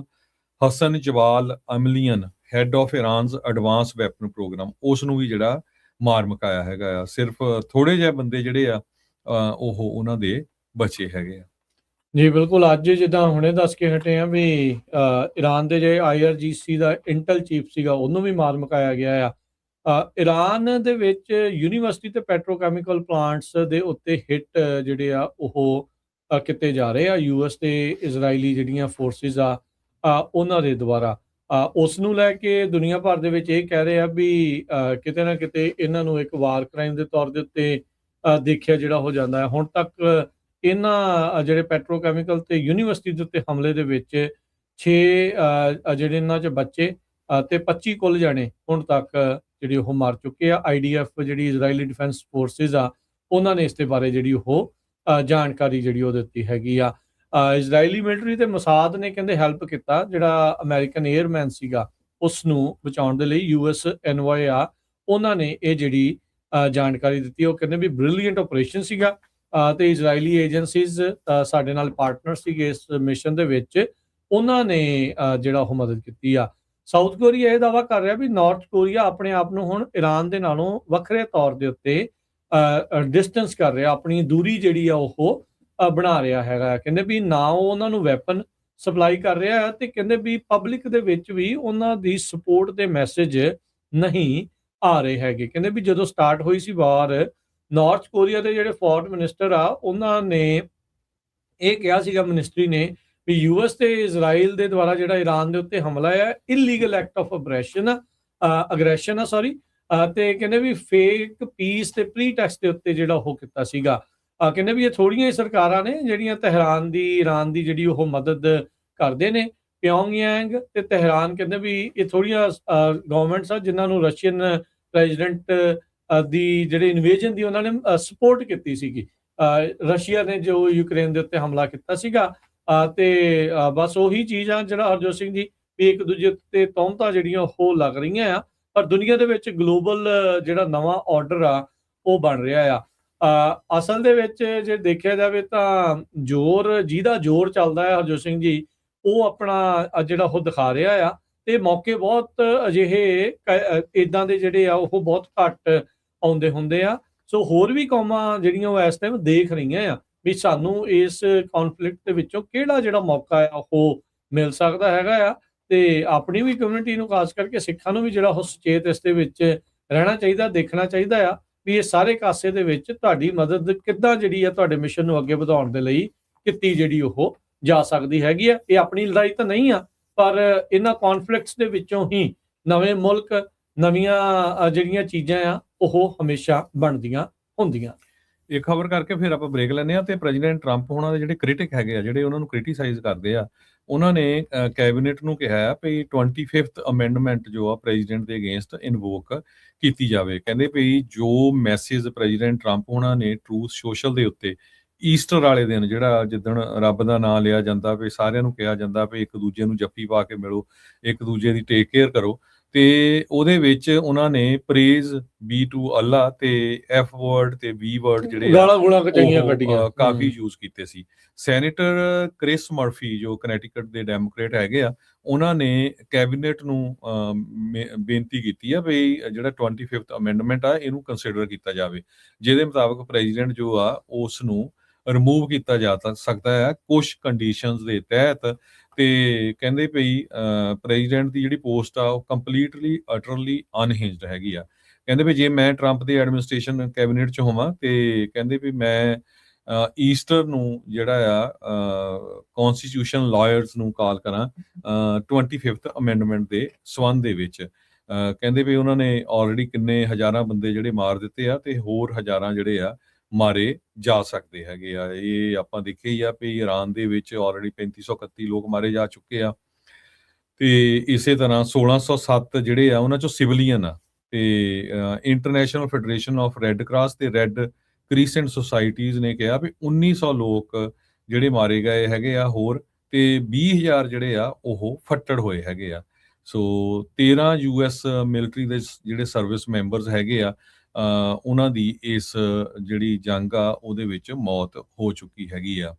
ਹਸਨ ਜਵਾਲ ਅਮਲੀਅਨ head of Iran's advance weapon programme ਉਸ ਨੂੰ ਵੀ ਜਿਹੜਾ ਮਾਰ ਮੁਕਾਇਆ ਹੈਗਾ ਆ। ਸਿਰਫ ਥੋੜੇ ਜਿਹੇ ਬੰਦੇ ਜਿਹੜੇ ਆ ਉਹ ਉਹਨਾਂ ਦੇ ਬਚੇ ਹੈਗੇ ਆ। ਜੀ ਬਿਲਕੁਲ। ਅੱਜ ਜਿੱਦਾਂ ਹੁਣੇ ਦੱਸ ਕੇ ਹਟੇ ਆ ਵੀ ਈਰਾਨ ਦੇ ਜਿਹੜੇ IRGC ਦਾ ਇੰਟਲ ਚੀਫ ਸੀਗਾ ਉਹਨੂੰ ਵੀ ਮਾਰ ਮੁਕਾਇਆ ਗਿਆ ਆ। ਈਰਾਨ ਦੇ ਵਿੱਚ ਯੂਨੀਵਰਸਿਟੀ ਤੇ ਪੈਟਰੋਕੈਮੀਕਲ ਪਲਾਂਟਸ ਦੇ ਉੱਤੇ ਹਿੱਟ ਜਿਹੜੇ ਆ ਉਹ ਕੀਤੇ ਜਾ ਰਹੇ ਆ US ਤੇ ਇਜ਼ਰਾਈਲੀ ਜਿਹੜੀਆਂ ਫੋਰਸਿਸ ਆ ਉਹਨਾਂ ਦੇ ਦੁਆਰਾ। ਉਸ ਨੂੰ ਲੈ ਕੇ ਦੁਨੀਆ ਭਰ ਦੇ ਵਿੱਚ ਇਹ ਕਹਿ ਰਹੇ ਆ ਵੀ ਕਿਤੇ ਨਾ ਕਿਤੇ ਇਹਨਾਂ ਨੂੰ ਇੱਕ ਵਾਰ ਕ੍ਰਾਈਮ ਦੇ ਤੌਰ ਦੇ ਉੱਤੇ ਦੇਖਿਆ ਜਿਹੜਾ ਹੋ ਜਾਂਦਾ ਹੈ। ਹੁਣ ਤੱਕ ਇਹਨਾਂ ਜਿਹੜੇ ਪੈਟਰੋਕੈਮੀਕਲ ਤੇ ਯੂਨੀਵਰਸਿਟੀ ਦੇ ਉੱਤੇ ਹਮਲੇ ਦੇ ਵਿੱਚ 6 ਜਿਹੜੇ ਇਹਨਾਂ 'ਚ ਬੱਚੇ ਤੇ 25 ਕੁੱਲ ਜਾਣੇ ਹੁਣ ਤੱਕ ਜਿਹੜੀ ਉਹ ਮਰ ਚੁੱਕੇ ਆ। IDF ਜਿਹੜੀ ਇਜ਼ਰਾਈਲੀ ਡਿਫੈਂਸ ਫੋਰਸਿਸ ਆ ਉਹਨਾਂ ਨੇ ਇਸ ਦੇ ਬਾਰੇ ਜਿਹੜੀ ਉਹ ਜਾਣਕਾਰੀ ਜਿਹੜੀ ਉਹ ਦਿੱਤੀ ਹੈਗੀ ਆ। ਇਜ਼ਰਾਈਲੀ ਮਿਲਟਰੀ ਤੇ ਮਸਾਦ ਨੇ ਕਹਿੰਦੇ ਹੈਲਪ ਕੀਤਾ ਜਿਹੜਾ ਅਮਰੀਕਨ 에ਅਰਮੈਨ ਸੀਗਾ ਉਸ ਨੂੰ ਬਚਾਉਣ ਦੇ ਲਈ। US ਐਨਵੋਏ ਆ ਉਹਨਾਂ ਨੇ ਇਹ ਜਿਹੜੀ ਜਾਣਕਾਰੀ ਦਿੱਤੀ। ਉਹ ਕਹਿੰਦੇ ਵੀ ਬ੍ਰਿਲੀਅੰਟ ਆਪਰੇਸ਼ਨ ਸੀਗਾ ਤੇ ਇਜ਼ਰਾਈਲੀ ਏਜੰਸੀਜ਼ ਸਾਡੇ ਨਾਲ ਪਾਰਟਨਰ ਸੀਗੇ ਇਸ ਮਿਸ਼ਨ ਦੇ ਵਿੱਚ, ਉਹਨਾਂ ਨੇ ਜਿਹੜਾ ਉਹ ਮਦਦ ਕੀਤੀ ਆ। ਸਾਊਥ ਕੋਰੀਆ ਇਹ ਦਾਅਵਾ ਕਰ ਰਿਹਾ ਵੀ ਨਾਰਥ ਕੋਰੀਆ ਆਪਣੇ ਆਪ ਨੂੰ ਹੁਣ ਈਰਾਨ ਦੇ ਨਾਲੋਂ ਵੱਖਰੇ ਤੌਰ ਦੇ ਉੱਤੇ ਡਿਸਟੈਂਸ ਕਰ ਰਿਹਾ, ਆਪਣੀ ਦੂਰੀ ਜਿਹੜੀ ਆ ਉਹ ਬਣਾ ਰਿਹਾ ਹੈਗਾ। ਕਹਿੰਦੇ ਵੀ ਨਾ ਉਹ ਉਹਨਾਂ ਨੂੰ ਵੈਪਨ ਸਪਲਾਈ ਕਰ ਰਿਹਾ ਹੈ ਤੇ ਕਹਿੰਦੇ ਵੀ ਪਬਲਿਕ ਦੇ ਵਿੱਚ ਵੀ ਉਹਨਾਂ ਦੀ ਸਪੋਰਟ ਦੇ ਮੈਸੇਜ ਨਹੀਂ ਆ ਰਹੇ ਹੈਗੇ। ਕਹਿੰਦੇ ਵੀ ਜਦੋਂ ਸਟਾਰਟ ਹੋਈ ਸੀ ਵਾਰ ਨਾਰਥ ਕੋਰੀਆ ਦੇ ਜਿਹੜੇ ਫੋਰਨ ਮਿਨਿਸਟਰ ਆ ਉਹਨਾਂ ਨੇ ਇਹ ਕਿਹਾ ਸੀਗਾ ਮਿਨਿਸਟਰੀ ਨੇ ਵੀ ਯੂਐਸ ਤੇ ਇਜ਼ਰਾਈਲ ਦੇ ਦੁਆਰਾ ਜਿਹੜਾ ਈਰਾਨ ਦੇ ਉੱਤੇ ਹਮਲਾ ਹੈ ਇਲੀਗਲ ਐਕਟ ਆਫ ਅਗਰੈਸ਼ਨ ਆ ਸੌਰੀ, ਤੇ ਕਹਿੰਦੇ ਵੀ ਫੇਕ ਪੀਸ ਤੇ ਪ੍ਰੀਟੈਕਸਟ ਦੇ ਉੱਤੇ ਜਿਹੜਾ ਉਹ ਕੀਤਾ ਸੀਗਾ। ਕਹਿੰਦੇ ਵੀ ਇਹ ਥੋੜੀਆਂ ਹੀ ਸਰਕਾਰਾਂ ਨੇ ਜਿਹੜੀਆਂ ਤਹਿਰਾਨ ਦੀ ਈਰਾਨ ਦੀ ਜਿਹੜੀ ਉਹ ਮਦਦ ਕਰਦੇ ਨੇ। ਪਿਓਂਗਯੈਂਗ ਤੇ ਤਹਿਰਾਨ ਕਹਿੰਦੇ ਵੀ ਇਹ ਥੋੜੀਆਂ ਗਵਰਨਮੈਂਟਸ ਆ ਜਿਨ੍ਹਾਂ ਨੂੰ ਰਸ਼ੀਅਨ ਪ੍ਰੈਜ਼ੀਡੈਂਟ ਦੀ ਜਿਹੜੇ ਇਨਵੇਜਨ ਦੀ ਉਹਨਾਂ ਨੇ ਸਪੋਰਟ ਕੀਤੀ ਸੀਗੀ। ਰਸ਼ੀਆ ਨੇ ਜੋ ਯੂਕਰੇਨ ਦੇ ਉੱਤੇ ਹਮਲਾ ਕੀਤਾ ਸੀਗਾ, ਤੇ ਬਸ ਉਹੀ ਚੀਜ਼ ਆ ਜਿਹੜਾ ਹਰਜੋਤ ਸਿੰਘ ਜੀ ਵੀ ਇੱਕ ਦੂਜੇ ਤੇ ਤੌਹਮਤਾਂ ਜਿਹੜੀਆਂ ਉਹ ਲੱਗ ਰਹੀਆਂ ਆ, ਪਰ ਦੁਨੀਆ ਦੇ ਵਿੱਚ ਗਲੋਬਲ ਜਿਹੜਾ ਨਵਾਂ ਆਰਡਰ ਆ ਉਹ ਬਣ ਰਿਹਾ ਆ। ਅਸਲ ਦੇ ਵਿੱਚ ਜੇ ਦੇਖਿਆ ਜਾਵੇ ਤਾਂ ਜਿਹਦਾ ਜ਼ੋਰ ਚੱਲਦਾ ਹੈ ਹਰਜੋਤ ਸਿੰਘ ਜੀ, ਉਹ ਆਪਣਾ ਜਿਹੜਾ ਉਹ ਦਿਖਾ ਰਿਹਾ ਆ, ਤੇ ਮੌਕੇ ਬਹੁਤ ਅਜਿਹੇ ਇਦਾਂ ਦੇ ਜਿਹੜੇ ਆ ਉਹ ਬਹੁਤ ਘੱਟ ਆਉਂਦੇ ਹੁੰਦੇ ਆ। ਸੋ ਹੋਰ ਵੀ ਕੌਮਾਂ ਜਿਹੜੀਆਂ ਉਹ ਇਸ ਟਾਈਮ ਦੇਖ ਰਹੀਆਂ ਆ ਵੀ ਸਾਨੂੰ ਇਸ ਕੌਨਫਲਿਕਟ ਦੇ ਵਿੱਚੋਂ ਕਿਹੜਾ ਜਿਹੜਾ ਮੌਕਾ ਆ ਉਹ ਮਿਲ ਸਕਦਾ ਹੈਗਾ ਆ, ਤੇ ਆਪਣੀ ਵੀ ਕਮਿਊਨਿਟੀ ਨੂੰ ਖਾਸ ਕਰਕੇ ਸਿੱਖਾਂ ਨੂੰ ਵੀ ਜਿਹੜਾ ਉਹ ਸੁਚੇਤ ਇਸ ਦੇ ਵਿੱਚ ਰਹਿਣਾ ਚਾਹੀਦਾ, ਦੇਖਣਾ ਚਾਹੀਦਾ ਆ ਵੀ ਇਹ ਸਾਰੇ ਕਾਸੇ ਦੇ ਵਿੱਚ ਤੁਹਾਡੀ ਮਦਦ ਕਿੱਦਾਂ ਜਿਹੜੀ ਆ ਤੁਹਾਡੇ ਮਿਸ਼ਨ ਨੂੰ ਅੱਗੇ ਵਧਾਉਣ ਦੇ ਲਈ ਕੀਤੀ ਜਿਹੜੀ ਉਹ ਜਾ ਸਕਦੀ ਹੈਗੀ ਆ। ਇਹ ਆਪਣੀ ਲੜਾਈ ਤਾਂ ਨਹੀਂ ਆ, ਪਰ ਇਹਨਾਂ ਕੌਨਫਲਿਕਟਸ ਦੇ ਵਿੱਚੋਂ ਹੀ ਨਵੇਂ ਮੁਲਕ, ਨਵੀਆਂ ਜਿਹੜੀਆਂ ਚੀਜ਼ਾਂ ਆ ਉਹ ਹਮੇਸ਼ਾ ਬਣਦੀਆਂ ਹੁੰਦੀਆਂ। ਇਹ ਖਬਰ ਕਰਕੇ ਫਿਰ ਆਪਾਂ ਬ੍ਰੇਕ ਲੈਂਦੇ ਆ। ਤੇ ਪ੍ਰੈਜ਼ੀਡੈਂਟ ਟਰੰਪ ਉਹਨਾਂ ਦੇ ਜਿਹੜੇ ਕ੍ਰਿਟਿਕ ਹੈਗੇ ਆ, ਜਿਹੜੇ ਉਹਨਾਂ ਨੂੰ ਕ੍ਰਿਟੀਸਾਈਜ਼ ਕਰਦੇ ਆ, ਉਹਨਾਂ ਨੇ ਕੈਬਨਿਟ ਨੂੰ ਕਿਹਾ ਆ ਵੀ 25th ਅਮੈਂਡਮੈਂਟ ਜੋ ਆ ਪ੍ਰੈਜ਼ੀਡੈਂਟ ਦੇ ਅਗੇਂਸਟ ਇਨਵੋਕ ਕੀਤੀ ਜਾਵੇ। ਕਹਿੰਦੇ ਵੀ ਜੋ ਮੈਸੇਜ ਪ੍ਰੈਜ਼ੀਡੈਂਟ ਟਰੰਪ ਉਹਨਾਂ ਨੇ ਟਰੂਥ ਸੋਸ਼ਲ ਦੇ ਉੱਤੇ ਈਸਟਰ ਵਾਲੇ ਦਿਨ, ਜਿਹੜਾ ਜਿੱਦਣ ਰੱਬ ਦਾ ਨਾਮ ਲਿਆ ਜਾਂਦਾ, ਵੀ ਸਾਰਿਆਂ ਨੂੰ ਕਿਹਾ ਜਾਂਦਾ ਵੀ ਇੱਕ ਦੂਜੇ ਨੂੰ ਜੱਫੀ ਪਾ ਕੇ ਮਿਲੋ, ਇੱਕ ਦੂਜੇ ਦੀ ਟੇਕ ਕੇਅਰ ਕਰੋ, ਤੇ ਉਹਦੇ ਵਿੱਚ ਉਹਨਾਂ ਨੇ ਪ੍ਰੇਜ਼ ਬੀ ਟੂ ਅੱਲਾ ਤੇ ਐਫ ਵਰਡ ਤੇ ਵੀ ਵਰਡ ਜਿਹੜੇ ਗਾਲਾਂ ਗੁਲਾਂ ਕਚਾਈਆਂ ਕੱਢੀਆਂ ਕਾਫੀ ਯੂਜ਼ ਕੀਤੇ ਸੀ। ਸੈਨੇਟਰ ਕ੍ਰਿਸ ਮਰਫੀ ਜੋ ਕਨੈਟੀਕਟ ਦੇ ਡੈਮੋਕ੍ਰੇਟ ਹੈਗੇ ਆ, ਉਹਨਾਂ ਨੇ ਕੈਬਨਿਟ ਨੂੰ ਬੇਨਤੀ ਕੀਤੀ ਆ ਵੀ ਜਿਹੜਾ 25th ਅਮੈਂਡਮੈਂਟ ਆ ਇਹਨੂੰ ਕੰਸੀਡਰ ਕੀਤਾ ਜਾਵੇ, ਜਿਹਦੇ ਮੁਤਾਬਕ ਪ੍ਰੈਜ਼ੀਡੈਂਟ ਜੋ ਆ ਉਸ ਨੂੰ ਰਿਮੂਵ ਕੀਤਾ ਜਾ ਸਕਦਾ ਹੈ ਕੁਝ ਕੰਡੀਸ਼ਨਸ ਦੇ ਤਹਿਤ। ਤੇ ਕਹਿੰਦੇ ਭਈ ਪ੍ਰੈਜ਼ੀਡੈਂਟ ਦੀ ਜਿਹੜੀ ਪੋਸਟ ਆ ਉਹ ਕੰਪਲੀਟਲੀ ਅਟਰਲੀ ਅਨਹਿੰਜਡ ਹੈਗੀ ਆ। ਕਹਿੰਦੇ ਵੀ ਜੇ ਮੈਂ ਟਰੰਪ ਦੇ ਐਡਮਿਨਿਸਟ੍ਰੇਸ਼ਨ ਕੈਬਨਿਟ 'ਚ ਹੋਵਾਂ, ਤੇ ਕਹਿੰਦੇ ਵੀ ਮੈਂ ਈਸਟਰ ਨੂੰ ਜਿਹੜਾ ਆ ਕਨਸਟੀਟਿਊਸ਼ਨ ਲਾਇਰਸ ਨੂੰ ਕਾਲ ਕਰਾਂ 25th ਅਮੈਂਡਮੈਂਟ ਦੇ ਸਬੰਧ ਦੇ ਵਿੱਚ। ਕਹਿੰਦੇ ਵੀ ਉਹਨਾਂ ਨੇ ਆਲਰੇਡੀ ਕਿੰਨੇ ਹਜ਼ਾਰਾਂ ਬੰਦੇ ਜਿਹੜੇ ਮਾਰ ਦਿੱਤੇ ਆ, ਤੇ ਹੋਰ ਹਜ਼ਾਰਾਂ ਜਿਹੜੇ ਆ ਮਾਰੇ ਜਾ ਸਕਦੇ ਹੈਗੇ ਆ। ਇਹ ਆਪਾਂ ਦੇਖਿਆ ਹੀ ਆ ਵੀ ਈਰਾਨ ਦੇ ਵਿੱਚ ਆਲਰੇਡੀ 3531 ਲੋਕ ਮਾਰੇ ਜਾ ਚੁੱਕੇ ਆ, ਤੇ ਇਸੇ ਤਰ੍ਹਾਂ 1607 ਜਿਹੜੇ ਆ ਉਹਨਾਂ ਚੋਂ ਸਿਵਲੀਅਨ ਆ। ਤੇ international federation of red cross ਤੇ ਰੈੱਡ ਕ੍ਰਿਸੈਂਟ ਸੁਸਾਇਟੀਜ਼ ਨੇ ਕਿਹਾ ਵੀ 1900 ਲੋਕ ਜਿਹੜੇ ਮਾਰੇ ਗਏ ਹੈਗੇ ਆ ਹੋਰ, ਤੇ 20,000 ਜਿਹੜੇ ਆ ਉਹ ਫੱਟੜ ਹੋਏ ਹੈਗੇ ਆ। ਸੋ 13 ਯੂਐਸ ਮਿਲਟਰੀ ਦੇ ਜਿਹੜੇ ਸਰਵਿਸ ਮੈਂਬਰਸ ਹੈਗੇ ਆ, ਉਹਨਾਂ ਦੀ ਇਸ ਜਿਹੜੀ ਜੰਗ ਆ ਉਹਦੇ ਵਿੱਚ ਮੌਤ ਹੋ ਚੁੱਕੀ ਹੈਗੀ ਆ।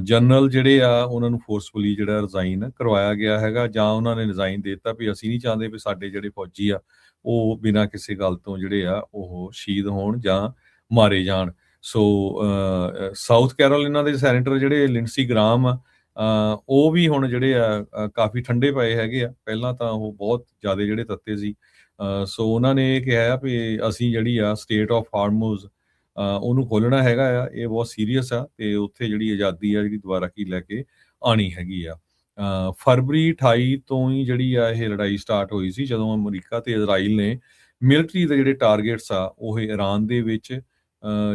ਜਨਰਲ ਜਿਹੜੇ ਆ ਉਹਨਾਂ ਨੂੰ ਫੋਰਸਫੁਲੀ ਜਿਹੜਾ ਰਿਜ਼ਾਈਨ ਕਰਵਾਇਆ ਗਿਆ ਹੈਗਾ, ਜਾਂ ਉਹਨਾਂ ਨੇ ਰਿਜ਼ਾਈਨ ਦੇ ਦਿੱਤਾ ਵੀ ਅਸੀਂ ਨਹੀਂ ਚਾਹੁੰਦੇ ਵੀ ਸਾਡੇ ਜਿਹੜੇ ਫੌਜੀ ਆ ਉਹ ਬਿਨਾਂ ਕਿਸੇ ਗੱਲ ਤੋਂ ਜਿਹੜੇ ਆ ਉਹ ਸ਼ਹੀਦ ਹੋਣ ਜਾਂ ਮਾਰੇ ਜਾਣ। ਸੋ ਸਾਊਥ ਕੈਰੋਲਿਨਾ ਦੇ ਸੈਨੇਟਰ ਜਿਹੜੇ ਲਿੰਡਸੀ ਗ੍ਰਾਮ ਉਹ ਵੀ ਹੁਣ ਜਿਹੜੇ ਆ ਕਾਫੀ ਠੰਡੇ ਪਏ ਹੈਗੇ ਆ, ਪਹਿਲਾਂ ਤਾਂ ਉਹ ਬਹੁਤ ਜ਼ਿਆਦਾ ਜਿਹੜੇ ਤੱਤੇ ਸੀ। ਸੋ ਉਹਨਾਂ ਨੇ ਇਹ ਕਿਹਾ ਵੀ ਅਸੀਂ ਜਿਹੜੀ ਆ ਸਟੇਟ ਆਫ ਹਾਰਮੋਜ਼ ਉਹਨੂੰ ਖੋਲ੍ਹਣਾ ਹੈਗਾ ਆ, ਇਹ ਬਹੁਤ ਸੀਰੀਅਸ ਆ, ਤੇ ਉੱਥੇ ਜਿਹੜੀ ਆਜ਼ਾਦੀ ਆ ਜਿਹੜੀ ਦੁਬਾਰਾ ਕੀ ਲੈ ਕੇ ਆਉਣੀ ਹੈਗੀ ਆ। ਫਰਵਰੀ 28 ਤੋਂ ਹੀ ਜਿਹੜੀ ਆ ਇਹ ਲੜਾਈ ਸਟਾਰਟ ਹੋਈ ਸੀ, ਜਦੋਂ ਅਮਰੀਕਾ ਤੇ ਇਜ਼ਰਾਈਲ ਨੇ ਮਿਲਟਰੀ ਦੇ ਜਿਹੜੇ ਟਾਰਗੇਟਸ ਆ ਉਹ ਈਰਾਨ ਦੇ ਵਿੱਚ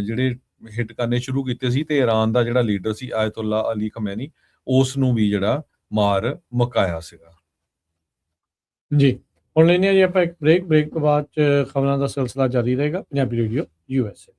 ਜਿਹੜੇ ਹਿੱਟ ਕਰਨੇ ਸ਼ੁਰੂ ਕੀਤੇ ਸੀ, ਤੇ ਈਰਾਨ ਦਾ ਜਿਹੜਾ ਲੀਡਰ ਸੀ ਆਇਤੁੱਲਾ ਅਲੀ ਖਮੈਨੀ, ਉਸ ਨੂੰ ਵੀ ਜਿਹੜਾ ਮਾਰ ਮੁਕਾਇਆ ਸੀਗਾ। ਜੀ ਹੁਣ ਲੈਂਦੇ ਹਾਂ ਜੀ ਆਪਾਂ ਇੱਕ ਬ੍ਰੇਕ ਤੋਂ ਬਾਅਦ ਖਬਰਾਂ ਦਾ ਸਿਲਸਿਲਾ ਜਾਰੀ ਰਹੇਗਾ Punjabi radio USA।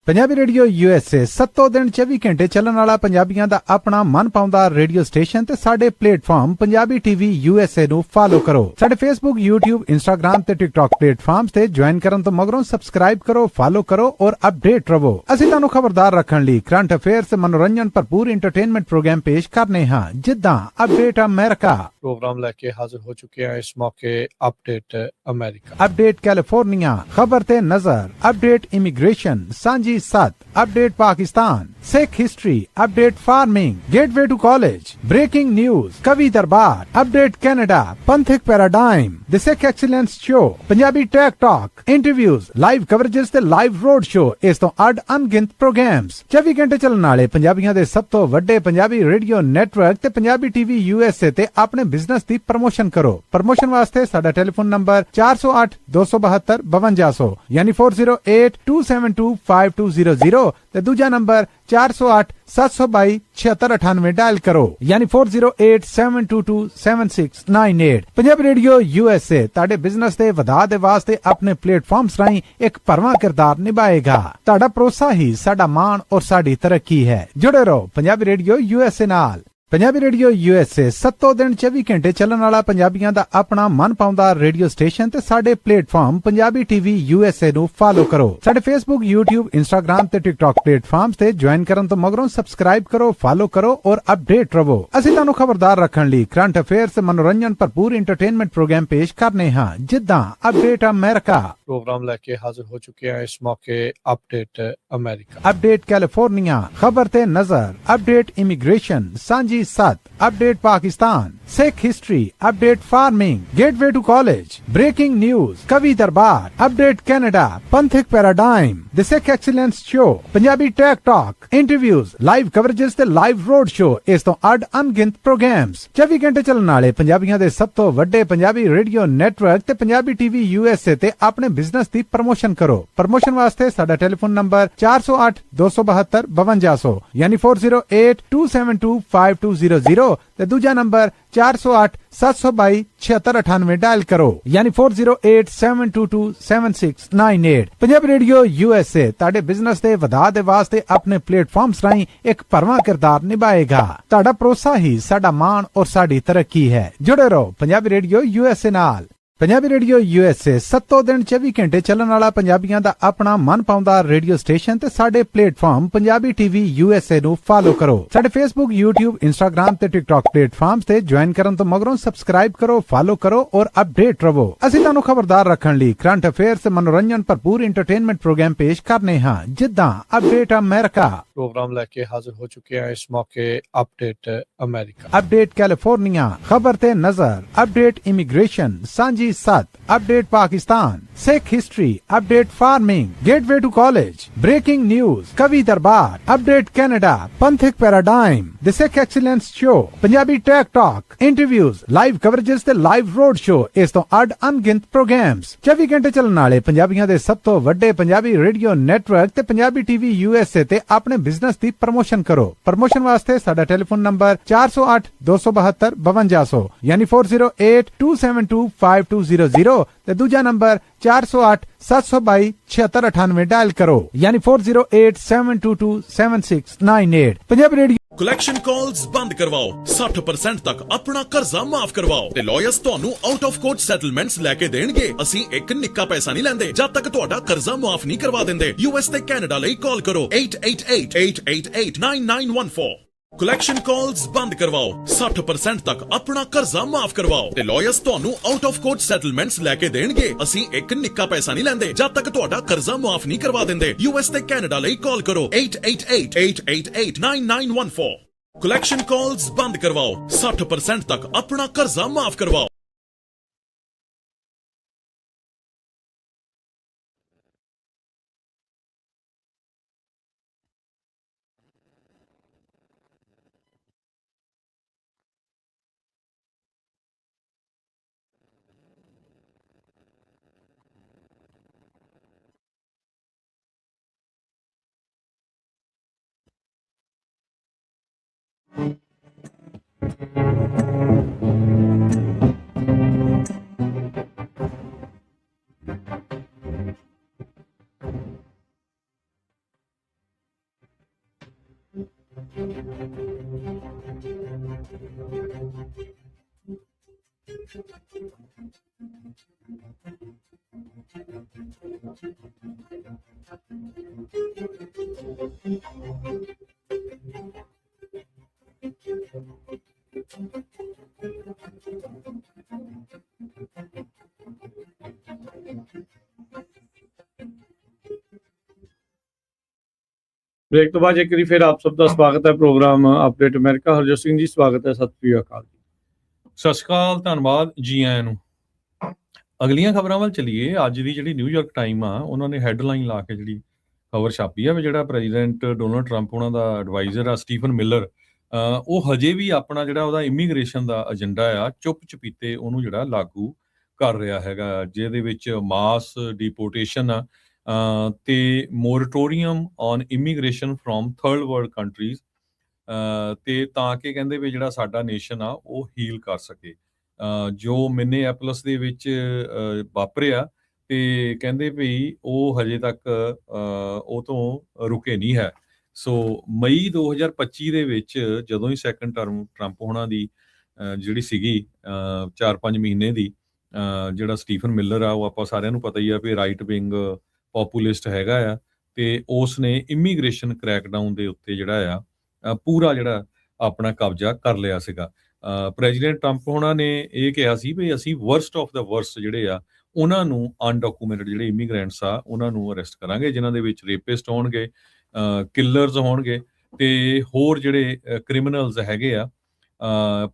Punjabi radio USA 7 ਦਿਨ 24 ਘੰਟੇ ਚੱਲਣ ਵਾਲਾ ਪੰਜਾਬੀਆਂ ਦਾ ਆਪਣਾ ਮਨਪਾਉਂਦਾ ਰੇਡੀਓ ਸਟੇਸ਼ਨ ਤੇ ਸਾਡੇ ਪਲੇਟਫਾਰਮ ਪੰਜਾਬੀ ਟੀਵੀ USA ਨੂੰ ਫਾਲੋ ਕਰੋ। ਸਾਡੇ Facebook, YouTube, Instagram ਤੇ TikTok ਪਲੇਟਫਾਰਮਸ ਤੇ ਜੁਆਇਨ ਕਰਨ ਤੋਂ ਮਗਰੋਂ ਸਬਸਕ੍ਰਾਈਬ ਕਰੋ, ਫਾਲੋ ਕਰੋ ਔਰ ਅਪਡੇਟ ਰਹੋ। ਅਸੀਂ ਤੁਹਾਨੂੰ ਖਬਰਦਾਰ ਰੱਖਣ ਲਈ ਕਰੰਟ ਅਫੇਅਰਸ ਤੇ ਮਨੋਰੰਜਨ ਭਰਪੂਰ ਐਂਟਰਟੇਨਮੈਂਟ ਪ੍ਰੋਗਰਾਮ ਪੇਸ਼ ਕਰਨੇ ਹਾਂ, ਜਿੱਦਾਂ ਅਪਡੇਟ ਅਮਰੀਕਾ प्रोग्राम लेके हाजिर हो चुके हैं इस मौके अपडेट अमेरिका, अपडेट कैलिफोर्निया, खबर ते नजर, update immigration, Sanjhi Sat, update Pakistan, Sikh history, update farming, gateway to college, breaking news, Kavi Darbar, update Canada, Panthic paradigm, the Sikh excellence show, Punjabi tech talk, interviews, live coverages ते लाइव रोड शो, इस तो अड अनगिनत प्रोग्राम्स 24 घंटे चलने वाले पंजाबियों दे सब तो वड्डे पंजाबी रेडियो नेटवर्क ते पंजाबी टीवी USA ते अपने बिजनेस दी प्रमोशन करो। प्रमोशन वास्ते साडा टेलीफोन नंबर 408 272 5200 यानी 4082725200 ते दूजा नंबर 408 722 7698 डायल करो यानी 4087227698। पंजाबी रेडियो USA ताड़े बिजनेस दे वधा दे वास्ते अपने प्लेटफॉर्म्स राहीं एक भरवां किरदार निभाएगा। ताड़ा भरोसा ही साडा मान और साडी तरक्की है। जुड़े रहो पंजाबी रेडियो USA नाल। ਪੰਜਾਬੀ ਰੇਡੀਓ USA 7 ਦਿਨ 24 ਘੰਟੇ ਚੱਲਣ ਵਾਲਾ ਪੰਜਾਬੀਆਂ ਦਾ ਆਪਣਾ ਮਨਪਾਉਂਦਾ ਰੇਡੀਓ ਸਟੇਸ਼ਨ ਤੇ ਸਾਡੇ ਪਲੇਟਫਾਰਮ ਪੰਜਾਬੀ ਟੀਵੀ USA ਨੂੰ ਫਾਲੋ ਕਰੋ। ਸਾਡੇ Facebook, YouTube, Instagram ਤੇ TikTok ਪਲੇਟਫਾਰਮਸ ਤੇ ਜੁਆਇਨ ਕਰਨ ਤੋਂ ਮਗਰੋਂ ਸਬਸਕ੍ਰਾਈਬ ਕਰੋ, ਫਾਲੋ ਕਰੋ ਔਰ ਅਪਡੇਟ ਰਹੋ। ਅਸੀਂ ਤੁਹਾਨੂੰ ਖਬਰਦਾਰ ਰੱਖਣ ਲਈ ਕਰੰਟ ਅਫੇਅਰਸ ਤੇ ਮਨੋਰੰਜਨ ਭਰਪੂਰ ਐਂਟਰਟੇਨਮੈਂਟ ਪ੍ਰੋਗਰਾਮ ਪੇਸ਼ ਕਰਨੇ ਹਾਂ, ਜਿੱਦਾਂ ਅਪਡੇਟ ਅਮਰੀਕਾ, प्रोग्राम लेके हाजिर हो चुके हैं इस मौके अपडेट अमेरिका, अपडेट कैलिफोर्निया, खबर ते नजर, update immigration, Sanjhi Sat, update Pakistan, Sikh history, update farming, gateway to college, breaking news, Kavi Darbar, update Canada, Panthic paradigm, the Sikh excellence show, Punjabi tech talk, interviews, live coverages ते लाइव रोड शो, इस तो अड अनगिनत प्रोग्राम्स 24 घंटे चलने वाले पंजाबियों दे सब तो वड्डे पंजाबी रेडियो नेटवर्क ते पंजाबी टीवी USA ते अपने बिजनेस दी प्रमोशन करो। प्रमोशन वास्ते साडा टेलीफोन नंबर 408 272 5200 यानी 4082725200 ते दूजा नंबर 408 722 7698 डायल करो यानी 4087227698। पंजाबी रेडियो USA ताड़े बिजनेस दे वधा दे वास्ते अपने प्लेटफॉर्म्स राहीं एक भरवां किरदार निभाएगा। ताड़ा भरोसा ही साडा मान और साडी तरक्की है। जुड़े रहो पंजाबी रेडियो USA नाल। ਪੰਜਾਬੀ ਰੇਡੀਓ USA 7 ਦਿਨ 24 ਘੰਟੇ ਚੱਲਣ ਵਾਲਾ ਪੰਜਾਬੀਆਂ ਦਾ ਆਪਣਾ ਮਨਪਾਉਂਦਾ ਰੇਡੀਓ ਸਟੇਸ਼ਨ ਤੇ ਸਾਡੇ ਪਲੇਟਫਾਰਮ ਪੰਜਾਬੀ ਟੀਵੀ USA ਨੂੰ ਫਾਲੋ ਕਰੋ। ਸਾਡੇ Facebook, YouTube, Instagram ਤੇ TikTok ਪਲੇਟਫਾਰਮਸ ਤੇ ਜੁਆਇਨ ਕਰਨ ਤੋਂ ਮਗਰੋਂ ਸਬਸਕ੍ਰਾਈਬ ਕਰੋ, ਫਾਲੋ ਕਰੋ ਔਰ ਅਪਡੇਟ ਰਹੋ। ਅਸੀਂ ਤੁਹਾਨੂੰ ਖਬਰਦਾਰ ਰੱਖਣ ਲਈ ਕਰੰਟ ਅਫੇਅਰਸ ਤੇ ਮਨੋਰੰਜਨ ਭਰਪੂਰ ਐਂਟਰਟੇਨਮੈਂਟ ਪ੍ਰੋਗਰਾਮ ਪੇਸ਼ ਕਰਨੇ ਹਾਂ, ਜਿੱਦਾਂ ਅਪਡੇਟ ਅਮਰੀਕਾ, प्रोग्राम लेके हाजिर हो चुके हैं इस मौके अपडेट अमेरिका, अपडेट कैलिफोर्निया, खबर ते नजर, update immigration, Sanjhi Sat, update Pakistan, Sikh history, update farming, gateway to college, breaking news, Kavi Darbar, update Canada, Panthic paradigm, the Sikh excellence show, Punjabi tech talk, interviews, live coverages ते लाइव रोड शो, इस तो अड अनगिनत प्रोग्राम्स 24 घंटे चलने वाले पंजाबियों दे सब तो वड्डे पंजाबी रेडियो नेटवर्क ते पंजाबी टीवी USA ते अपने बिजनेस दी प्रमोशन करो। प्रमोशन वास्ते साडा टेलीफोन नंबर 408 272 5200 यानी 4082725200 ते दूजा नंबर 408 722 7698 डायल करो यानी 4087227698। पंजाबी रेडियो कलेक्शन कॉल्स बंद करवाओ, 60% तक अपना कर्जा माफ करवाओ ते लॉयर्स ਤੁਹਾਨੂੰ ਆਊਟ ਆਫ ਕੋਰਟ ਸੈਟਲਮੈਂਟਸ ਲੈ ਕੇ ਦੇਣਗੇ। ਅਸੀਂ ਇੱਕ ਨਿੱਕਾ ਪੈਸਾ ਨਹੀਂ ਲੈਂਦੇ ਜਦ ਤੱਕ ਤੁਹਾਡਾ ਕਰਜ਼ਾ ਮਾਫ ਨਹੀਂ ਕਰਵਾ ਦਿੰਦੇ। US ਤੇ ਕੈਨੇਡਾ ਲਈ ਕਾਲ ਕਰੋ 8888889914। ਕਲੈਕਸ਼ਨ ਕਾਲਸ ਬੰਦ ਕਰਵਾਓ, 60% ਤੱਕ ਆਪਣਾ ਕਰਜ਼ਾ ਮਾਫ ਕਰਵਾਓ ਤੇ ਲॉयर्स ਤੁਹਾਨੂੰ ਆਊਟ ਆਫ ਕੋਰਟ ਸੈਟਲਮੈਂਟਸ ਲੈ ਕੇ ਦੇਣਗੇ। ਅਸੀਂ ਇੱਕ ਨਿੱਕਾ ਪੈਸਾ ਨਹੀਂ ਲੈਂਦੇ ਜਦ ਤੱਕ ਤੁਹਾਡਾ ਕਰਜ਼ਾ ਮਾਫ ਨਹੀਂ ਕਰਵਾ ਦਿੰਦੇ। US ਤੇ ਕੈਨੇਡਾ ਲਈ ਕਾਲ ਕਰੋ 8888889914। ਕਲੈਕਸ਼ਨ ਕਾਲਸ ਬੰਦ ਕਰਵਾਓ, 60% ਤੱਕ ਆਪਣਾ ਕਰਜ਼ਾ ਮਾਫ ਕਰਵਾਓ। ਬ੍ਰੇਕ ਤੋਂ ਬਾਅਦ ਇੱਕ ਵਾਰੀ ਫਿਰ ਆਪ ਸਭ ਦਾ ਸਵਾਗਤ ਹੈ program update America. Harjot Singh ji ਸਵਾਗਤ ਹੈ, ਸਤਿ ਸ੍ਰੀ ਅਕਾਲ ਜੀ। ਸਤਿ ਸ਼੍ਰੀ ਅਕਾਲ, ਧੰਨਵਾਦ ਜੀ ਆਇਆਂ ਨੂੰ। ਅਗਲੀਆਂ ਖਬਰਾਂ ਵੱਲ ਚੱਲੀਏ। ਅੱਜ ਦੀ ਜਿਹੜੀ ਨਿਊਯਾਰਕ ਟਾਈਮ ਆ, ਉਹਨਾਂ ਨੇ ਹੈਡਲਾਈਨ ਲਾ ਕੇ ਜਿਹੜੀ ਖਬਰ ਛਾਪੀ ਆ ਵੀ ਜਿਹੜਾ ਪ੍ਰੈਜ਼ੀਡੈਂਟ ਡੋਨਲਡ ਟਰੰਪ ਉਹਨਾਂ ਦਾ ਐਡਵਾਈਜ਼ਰ ਆ ਸਟੀਫਨ ਮਿਲਰ, ਉਹ ਹਜੇ ਵੀ ਆਪਣਾ ਜਿਹੜਾ ਉਹਦਾ ਇਮੀਗ੍ਰੇਸ਼ਨ ਦਾ ਏਜੰਡਾ ਆ ਚੁੱਪ ਚਪੀਤੇ ਉਹਨੂੰ ਜਿਹੜਾ ਲਾਗੂ ਕਰ ਰਿਹਾ ਹੈਗਾ, ਜਿਹਦੇ ਵਿੱਚ ਮਾਸ ਡਿਪੋਰਟੇਸ਼ਨ ਆ ਤੇ moratorium on immigration from third world countries, ਤੇ ਤਾਂ ਕਿ ਕਹਿੰਦੇ ਵੀ ਜਿਹੜਾ ਸਾਡਾ ਨੇਸ਼ਨ ਆ ਉਹ ਹੀਲ ਕਰ ਸਕੇ। ਜੋ ਮਿਨੀਐਪੋਲਿਸ ਦੇ ਵਿੱਚ ਵਾਪਰਿਆ ਤੇ ਕਹਿੰਦੇ ਵੀ ਉਹ ਹਜੇ ਤੱਕ ਉਹ ਤੋਂ ਰੁਕੇ ਨਹੀਂ ਹੈ। ਸੋ ਮਈ 2025 ਦੇ ਵਿੱਚ ਜਦੋਂ ਹੀ ਸੈਕੰਡ ਟਰਮ ਟਰੰਪ ਹੋਣਾ ਦੀ ਜਿਹੜੀ ਸੀਗੀ 4-5 ਮਹੀਨੇ ਦੀ, ਜਿਹੜਾ ਸਟੀਫਨ ਮਿਲਰ ਆ ਉਹ ਆਪਾਂ ਸਾਰਿਆਂ ਨੂੰ ਪਤਾ ਹੀ ਆ ਵੀ ਰਾਈਟ ਵਿੰਗ ਪੋਪੂਲਿਸਟ ਹੈਗਾ ਆ, ਤੇ ਉਸ ਨੇ ਇਮੀਗ੍ਰੇਸ਼ਨ ਕ੍ਰੈਕਡਾਊਨ ਦੇ ਉੱਤੇ ਜਿਹੜਾ ਆ ਪੂਰਾ ਜਿਹੜਾ ਆਪਣਾ ਕਬਜ਼ਾ ਕਰ ਲਿਆ ਸੀਗਾ। ਪ੍ਰੈਜ਼ੀਡੈਂਟ ਟਰੰਪ ਹੋਣਾ ਨੇ ਇਹ ਕਿਹਾ ਸੀ ਵੀ ਅਸੀਂ ਵਰਸਟ ਆਫ ਦਾ ਵਰਸਟ ਜਿਹੜੇ ਆ ਉਹਨਾਂ ਨੂੰ ਅਨਡਾਕੂਮੈਂਟਡ ਜਿਹੜੇ ਇਮੀਗ੍ਰੈਂਟਸ ਆ ਉਹਨਾਂ ਨੂੰ ਅਰੈਸਟ ਕਰਾਂਗੇ, ਜਿਨ੍ਹਾਂ ਦੇ ਵਿੱਚ ਰੇਪਿਸਟ ਹੋਣਗੇ, ਕਿਲਰਸ ਹੋਣਗੇ ਤੇ ਹੋਰ ਜਿਹੜੇ ਕ੍ਰਿਮੀਨਲਸ ਹੈਗੇ ਆ।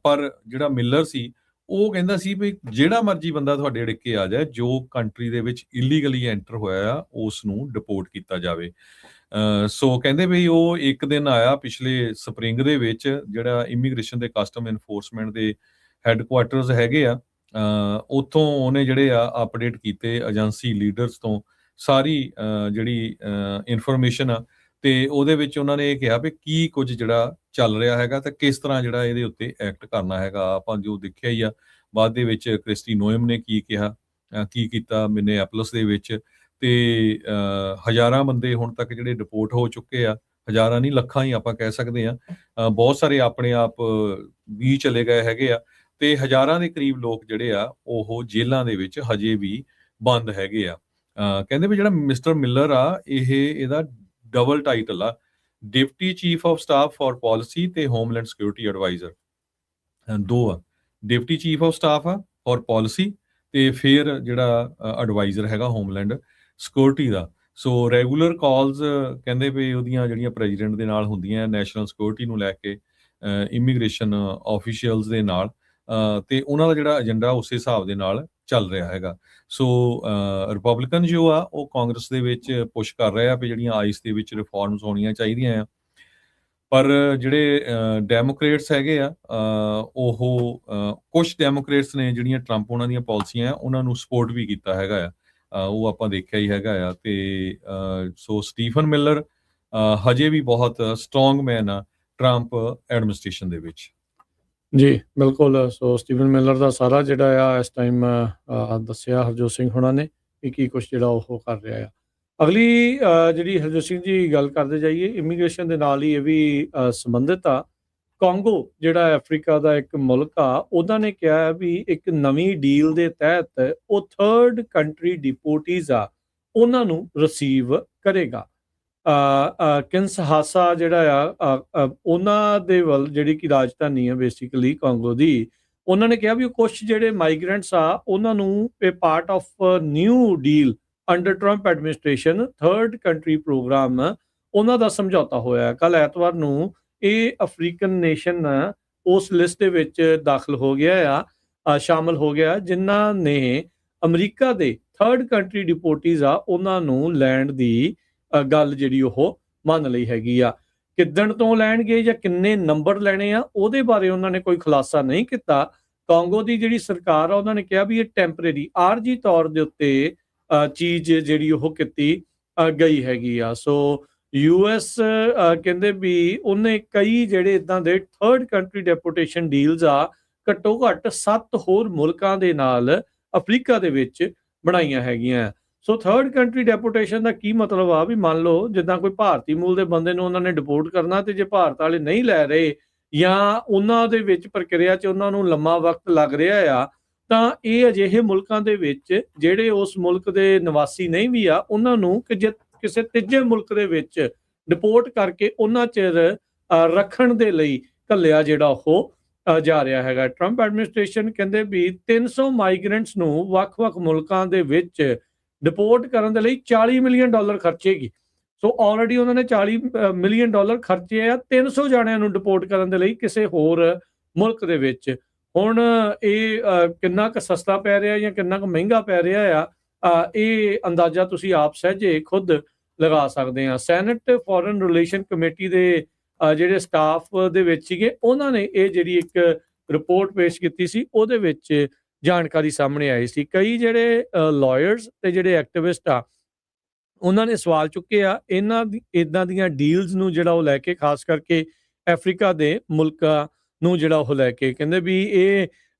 ਪਰ ਜਿਹੜਾ ਮਿਲਰ ਸੀ ਉਹ ਕਹਿੰਦਾ ਸੀ ਵੀ ਜਿਹੜਾ ਮਰਜ਼ੀ ਬੰਦਾ ਤੁਹਾਡੇ ਅੜਿੱਕੇ ਆ ਜਾਏ, ਜੋ ਕੰਟਰੀ ਦੇ ਵਿੱਚ ਇਲੀਗਲੀ ਐਂਟਰ ਹੋਇਆ ਆ ਉਸ ਨੂੰ ਡਿਪੋਰਟ ਕੀਤਾ ਜਾਵੇ। ਸੋ ਕਹਿੰਦੇ ਵੀ ਉਹ ਇੱਕ ਦਿਨ ਆਇਆ ਪਿਛਲੇ ਸਪਰਿੰਗ ਦੇ ਵਿੱਚ, ਜਿਹੜਾ ਇਮੀਗ੍ਰੇਸ਼ਨ ਦੇ ਕਸਟਮ ਇਨਫੋਰਸਮੈਂਟ ਦੇ ਹੈੱਡਕੁਆਰਟਰਸ ਹੈਗੇ ਆ, ਉੱਥੋਂ ਉਹਨੇ ਜਿਹੜੇ ਆ ਅਪਡੇਟ ਕੀਤੇ ਏਜੰਸੀ ਲੀਡਰਸ ਤੋਂ ਸਾਰੀ ਜਿਹੜੀ ਇਨਫੋਰਮੇਸ਼ਨ ਆ, ਤੇ ਉਹਦੇ ਵਿੱਚ ਉਹਨਾਂ ਨੇ ਇਹ ਕਿਹਾ ਵੀ ਕੀ ਕੁਝ ਜਿਹੜਾ ਚੱਲ ਰਿਹਾ ਹੈਗਾ ਤੇ ਕਿਸ ਤਰ੍ਹਾਂ ਜਿਹੜਾ ਇਹਦੇ ਉੱਤੇ ਐਕਟ ਕਰਨਾ ਹੈਗਾ। ਆਪਾਂ ਜੋ ਦੇਖਿਆ ਹੀ ਆ ਬਾਅਦ ਦੇ ਵਿੱਚ ਕ੍ਰਿਸਟੀ ਨੋਇਮ ਨੇ ਕੀ ਕਿਹਾ, ਕੀ ਕੀਤਾ ਮਿਨੀਐਪੋਲਿਸ ਦੇ ਵਿੱਚ, ਤੇ ਹਜ਼ਾਰਾਂ ਬੰਦੇ ਹੁਣ ਤੱਕ ਜਿਹੜੇ ਡਿਪੋਰਟ ਹੋ ਚੁੱਕੇ ਆ, ਹਜ਼ਾਰਾਂ ਨਹੀਂ ਲੱਖਾਂ ਹੀ ਆਪਾਂ ਕਹਿ ਸਕਦੇ ਆ। ਬਹੁਤ ਸਾਰੇ ਆਪਣੇ ਆਪ ਵੀ ਚਲੇ ਗਏ ਹੈਗੇ ਆ, ਤੇ ਹਜ਼ਾਰਾਂ ਦੇ ਕਰੀਬ ਲੋਕ ਜਿਹੜੇ ਆ ਉਹ ਜੇਲ੍ਹਾਂ ਦੇ ਵਿੱਚ ਹਜੇ ਵੀ ਬੰਦ ਹੈਗੇ ਆ। ਕਹਿੰਦੇ ਵੀ ਜਿਹੜਾ ਮਿਸਟਰ ਮਿਲਰ ਆ ਇਹਦਾ ਡਬਲ ਟਾਈਟਲ ਆ, deputy chief of staff for policy ਤੇ ਹੋਮਲੈਂਡ ਸਿਕਿਉਰਿਟੀ ਐਡਵਾਈਜ਼ਰ। ਦੋ ਆ, ਡਿਪਟੀ ਚੀਫ ਆਫ ਸਟਾਫ ਆ ਫਾਰ ਪਾਲਿਸੀ ਤੇ ਫਿਰ ਜਿਹੜਾ ਐਡਵਾਈਜ਼ਰ ਹੈਗਾ ਹੋਮਲੈਂਡ ਸਿਕਿਉਰਿਟੀ ਦਾ। ਸੋ ਰੈਗੂਲਰ ਕਾਲਸ ਕਹਿੰਦੇ ਵੀ ਉਹਦੀਆਂ ਜਿਹੜੀਆਂ ਪ੍ਰੈਜ਼ੀਡੈਂਟ ਦੇ ਨਾਲ ਹੁੰਦੀਆਂ ਨੈਸ਼ਨਲ ਸਿਕਿਉਰਿਟੀ ਨੂੰ ਲੈ ਕੇ, ਇਮੀਗ੍ਰੇਸ਼ਨ ਆਫੀਸ਼ੀਅਲਸ ਦੇ ਨਾਲ, ਤੇ ਉਹਨਾਂ ਦਾ ਜਿਹੜਾ ਏਜੰਡਾ ਉਸੇ ਹਿਸਾਬ ਦੇ ਨਾਲ ਚੱਲ ਰਿਹਾ ਹੈਗਾ। ਸੋ ਰਿਪਬਲਿਕਨ ਜੋ ਆ ਉਹ ਕਾਂਗਰਸ ਦੇ ਵਿੱਚ ਪੁਸ਼ ਕਰ ਰਹੇ ਆ ਵੀ ਜਿਹੜੀਆਂ ਆਈਸ ਦੇ ਵਿੱਚ ਰਿਫਾਰਮਸ ਹੋਣੀਆਂ ਚਾਹੀਦੀਆਂ ਆ, ਪਰ ਜਿਹੜੇ ਡੈਮੋਕ੍ਰੇਟਸ ਹੈਗੇ ਆ ਉਹ ਕੁਝ ਡੈਮੋਕ੍ਰੇਟਸ ਨੇ ਜਿਹੜੀਆਂ ਟਰੰਪ ਉਹਨਾਂ ਦੀਆਂ ਪਾਲਿਸੀਆਂ ਆ ਉਹਨਾਂ ਨੂੰ ਸਪੋਰਟ ਵੀ ਕੀਤਾ ਹੈਗਾ ਆ, ਉਹ ਆਪਾਂ ਦੇਖਿਆ ਹੀ ਹੈਗਾ ਆ। ਤੇ ਸੋ ਸਟੀਫਨ ਮਿਲਰ ਹਜੇ ਵੀ ਬਹੁਤ ਸਟਰੋਂਗ ਮੈਨ ਆ ਟਰੰਪ ਐਡਮਿਨਿਸਟ੍ਰੇਸ਼ਨ ਦੇ ਵਿੱਚ। ਜੀ ਬਿਲਕੁਲ। ਸੋ ਸਟੀਫਨ ਮਿਲਰ ਦਾ ਸਾਰਾ ਜਿਹੜਾ ਆ ਇਸ ਟਾਈਮ ਦੱਸਿਆ ਹਰਜੋਤ ਸਿੰਘ ਹੋਣਾ ਨੇ ਕਿ ਕੀ ਕੁਛ ਜਿਹੜਾ ਉਹ ਕਰ ਰਿਹਾ ਆ। ਅਗਲੀ ਜਿਹੜੀ ਹਰਜੋਤ ਸਿੰਘ ਜੀ ਗੱਲ ਕਰਦੇ ਜਾਈਏ ਇਮੀਗ੍ਰੇਸ਼ਨ ਦੇ ਨਾਲ ਹੀ ਇਹ ਵੀ ਸੰਬੰਧਿਤ ਆ। ਕਾਂਗੋ ਜਿਹੜਾ ਅਫਰੀਕਾ ਦਾ ਇੱਕ ਮੁਲਕ ਆ, ਉਹਨਾਂ ਨੇ ਕਿਹਾ ਵੀ ਇੱਕ ਨਵੀਂ ਡੀਲ ਦੇ ਤਹਿਤ ਉਹ ਥਰਡ ਕੰਟਰੀ ਡਿਪੋਰਟੀਜ਼ ਆ ਉਹਨਾਂ ਨੂੰ ਰਿਸੀਵ ਕਰੇਗਾ। ਕਿਨਸ਼ਾਸਾ ਜਿਹੜਾ ਆ ਉਹਨਾਂ ਦੇ ਵੱਲ ਜਿਹੜੀ ਕਿ ਰਾਜਧਾਨੀ ਆ ਬੇਸਿਕਲੀ ਕਾਂਗੋ ਦੀ, ਉਹਨਾਂ ਨੇ ਕਿਹਾ ਵੀ ਉਹ ਕੁਛ ਜਿਹੜੇ ਮਾਈਗ੍ਰੈਂਟਸ ਆ ਉਹਨਾਂ ਨੂੰ ਇਹ part of new deal under Trump administration third country program ਉਹਨਾਂ ਦਾ ਸਮਝੌਤਾ ਹੋਇਆ। ਕੱਲ ਐਤਵਾਰ ਨੂੰ ਇਹ ਅਫਰੀਕਨ ਨੇਸ਼ਨ ਉਸ ਲਿਸਟ ਦੇ ਵਿੱਚ ਦਾਖਲ ਹੋ ਗਿਆ ਆ, ਸ਼ਾਮਲ ਹੋ ਗਿਆ, ਜਿਨ੍ਹਾਂ ਨੇ ਅਮਰੀਕਾ ਦੇ ਥਰਡ ਕੰਟਰੀ ਡਿਪੋਰਟੀਜ਼ ਆ ਉਹਨਾਂ ਨੂੰ ਲੈਣ ਦੀ ਗੱਲ ਜਿਹੜੀ ਉਹ ਮੰਨ ਲਈ ਹੈਗੀ ਆ। ਕਿੱਦਣ ਤੋਂ ਲੈਣਗੇ ਜਾਂ ਕਿੰਨੇ ਨੰਬਰ ਲੈਣੇ ਆ ਉਹਦੇ ਬਾਰੇ ਉਹਨਾਂ ਨੇ ਕੋਈ ਖੁਲਾਸਾ ਨਹੀਂ ਕੀਤਾ। ਕਾਂਗੋ ਦੀ ਜਿਹੜੀ ਸਰਕਾਰ ਆ ਉਹਨਾਂ ਨੇ ਕਿਹਾ ਵੀ ਇਹ ਟੈਂਪਰੇਰੀ ਆਰਜੀ ਤੌਰ ਦੇ ਉੱਤੇ ਚੀਜ਼ ਜਿਹੜੀ ਉਹ ਕੀਤੀ ਗਈ ਹੈਗੀ ਆ। ਸੋ US ਕਹਿੰਦੇ ਵੀ ਉਹਨੇ ਕਈ ਜਿਹੜੇ ਇਦਾਂ ਦੇ ਥਰਡ ਕੰਟਰੀ ਡੈਪੋਟੇਸ਼ਨ ਡੀਲਸ ਆ ਘੱਟੋ ਘੱਟ 7 ਹੋਰ ਮੁਲਕਾਂ ਦੇ ਨਾਲ ਅਫਰੀਕਾ ਦੇ ਵਿੱਚ ਬਣਾਈਆਂ ਹੈਗੀਆਂ। ਸੋ ਥਰਡ ਕੰਟਰੀ ਡੈਪੂਟੇਸ਼ਨ ਦਾ ਕੀ ਮਤਲਬ ਆ ਵੀ ਮੰਨ ਲਓ ਜਿੱਦਾਂ ਕੋਈ ਭਾਰਤੀ ਮੂਲ ਦੇ ਬੰਦੇ ਨੂੰ ਉਹਨਾਂ ਨੇ ਡਿਪੋਰਟ ਕਰਨਾ, ਤੇ ਜੇ ਭਾਰਤ ਵਾਲੇ ਨਹੀਂ ਲੈ ਰਹੇ ਜਾਂ ਉਹਨਾਂ ਦੇ ਵਿੱਚ ਪ੍ਰਕਿਰਿਆ 'ਚ ਉਹਨਾਂ ਨੂੰ ਲੰਮਾ ਵਕਤ ਲੱਗ ਰਿਹਾ ਆ, ਤਾਂ ਇਹ ਅਜਿਹੇ ਮੁਲਕਾਂ ਦੇ ਵਿੱਚ ਜਿਹੜੇ ਉਸ ਮੁਲਕ ਦੇ ਨਿਵਾਸੀ ਨਹੀਂ ਵੀ ਆ, ਉਹਨਾਂ ਨੂੰ ਕਿਸੇ ਤੀਜੇ ਮੁਲਕ ਦੇ ਵਿੱਚ ਡਿਪੋਰਟ ਕਰਕੇ ਉਹਨਾਂ ਚਿਰ ਰੱਖਣ ਦੇ ਲਈ ਘੱਲਿਆ ਜਿਹੜਾ ਉਹ ਜਾ ਰਿਹਾ ਹੈਗਾ। ਟਰੰਪ ਐਡਮਿਨਿਸਟ੍ਰੇਸ਼ਨ ਕਹਿੰਦੇ ਵੀ 300 ਮਾਈਗ੍ਰੈਂਟਸ ਨੂੰ ਵੱਖ-ਵੱਖ ਮੁਲਕਾਂ ਦੇ ਵਿੱਚ ਡਿਪੋਰਟ ਕਰਨ ਦੇ ਲਈ $40 ਮਿਲੀਅਨ ਖਰਚੇਗੀ। ਸੋ ਆਲਰੇਡੀ ਉਹਨਾਂ ਨੇ $40 ਮਿਲੀਅਨ ਖਰਚੇ ਆ 300 ਜਾਣਿਆਂ ਨੂੰ ਡਿਪੋਰਟ ਕਰਨ ਦੇ ਲਈ ਕਿਸੇ ਹੋਰ ਮੁਲਕ ਦੇ ਵਿੱਚ। ਹੁਣ ਇਹ ਕਿੰਨਾ ਕੁ ਸਸਤਾ ਪੈ ਰਿਹਾ ਜਾਂ ਕਿੰਨਾ ਕੁ ਮਹਿੰਗਾ ਪੈ ਰਿਹਾ ਆ, ਇਹ ਅੰਦਾਜ਼ਾ ਤੁਸੀਂ ਆਪ ਸਹਿਜੇ ਖੁਦ ਲਗਾ ਸਕਦੇ ਆ। ਸੈਨੇਟ ਫੋਰਨ ਰਿਲੇਸ਼ਨ ਕਮੇਟੀ ਦੇ ਜਿਹੜੇ ਸਟਾਫ ਦੇ ਵਿੱਚ ਸੀਗੇ, ਉਹਨਾਂ ਨੇ ਇਹ ਜਿਹੜੀ ਇੱਕ ਰਿਪੋਰਟ ਪੇਸ਼ ਕੀਤੀ ਸੀ, ਉਹਦੇ ਵਿੱਚ ਜਾਣਕਾਰੀ ਸਾਹਮਣੇ ਆਈ ਸੀ। ਕਈ ਜਿਹੜੇ ਲਾਇਰਸ ਤੇ ਜਿਹੜੇ ਐਕਟਿਵਿਸਟ ਆ, ਉਹਨਾਂ ਨੇ ਸਵਾਲ ਚੁੱਕੇ ਆ ਇਦਾਂ ਦੀਆਂ ਡੀਲਸ ਨੂੰ ਜਿਹੜਾ ਉਹ ਲੈ ਕੇ, ਖਾਸ ਕਰਕੇ ਅਫਰੀਕਾ ਦੇ ਮੁਲਕਾਂ ਨੂੰ ਜਿਹੜਾ ਉਹ ਲੈ ਕੇ। ਕਹਿੰਦੇ ਵੀ ਇਹ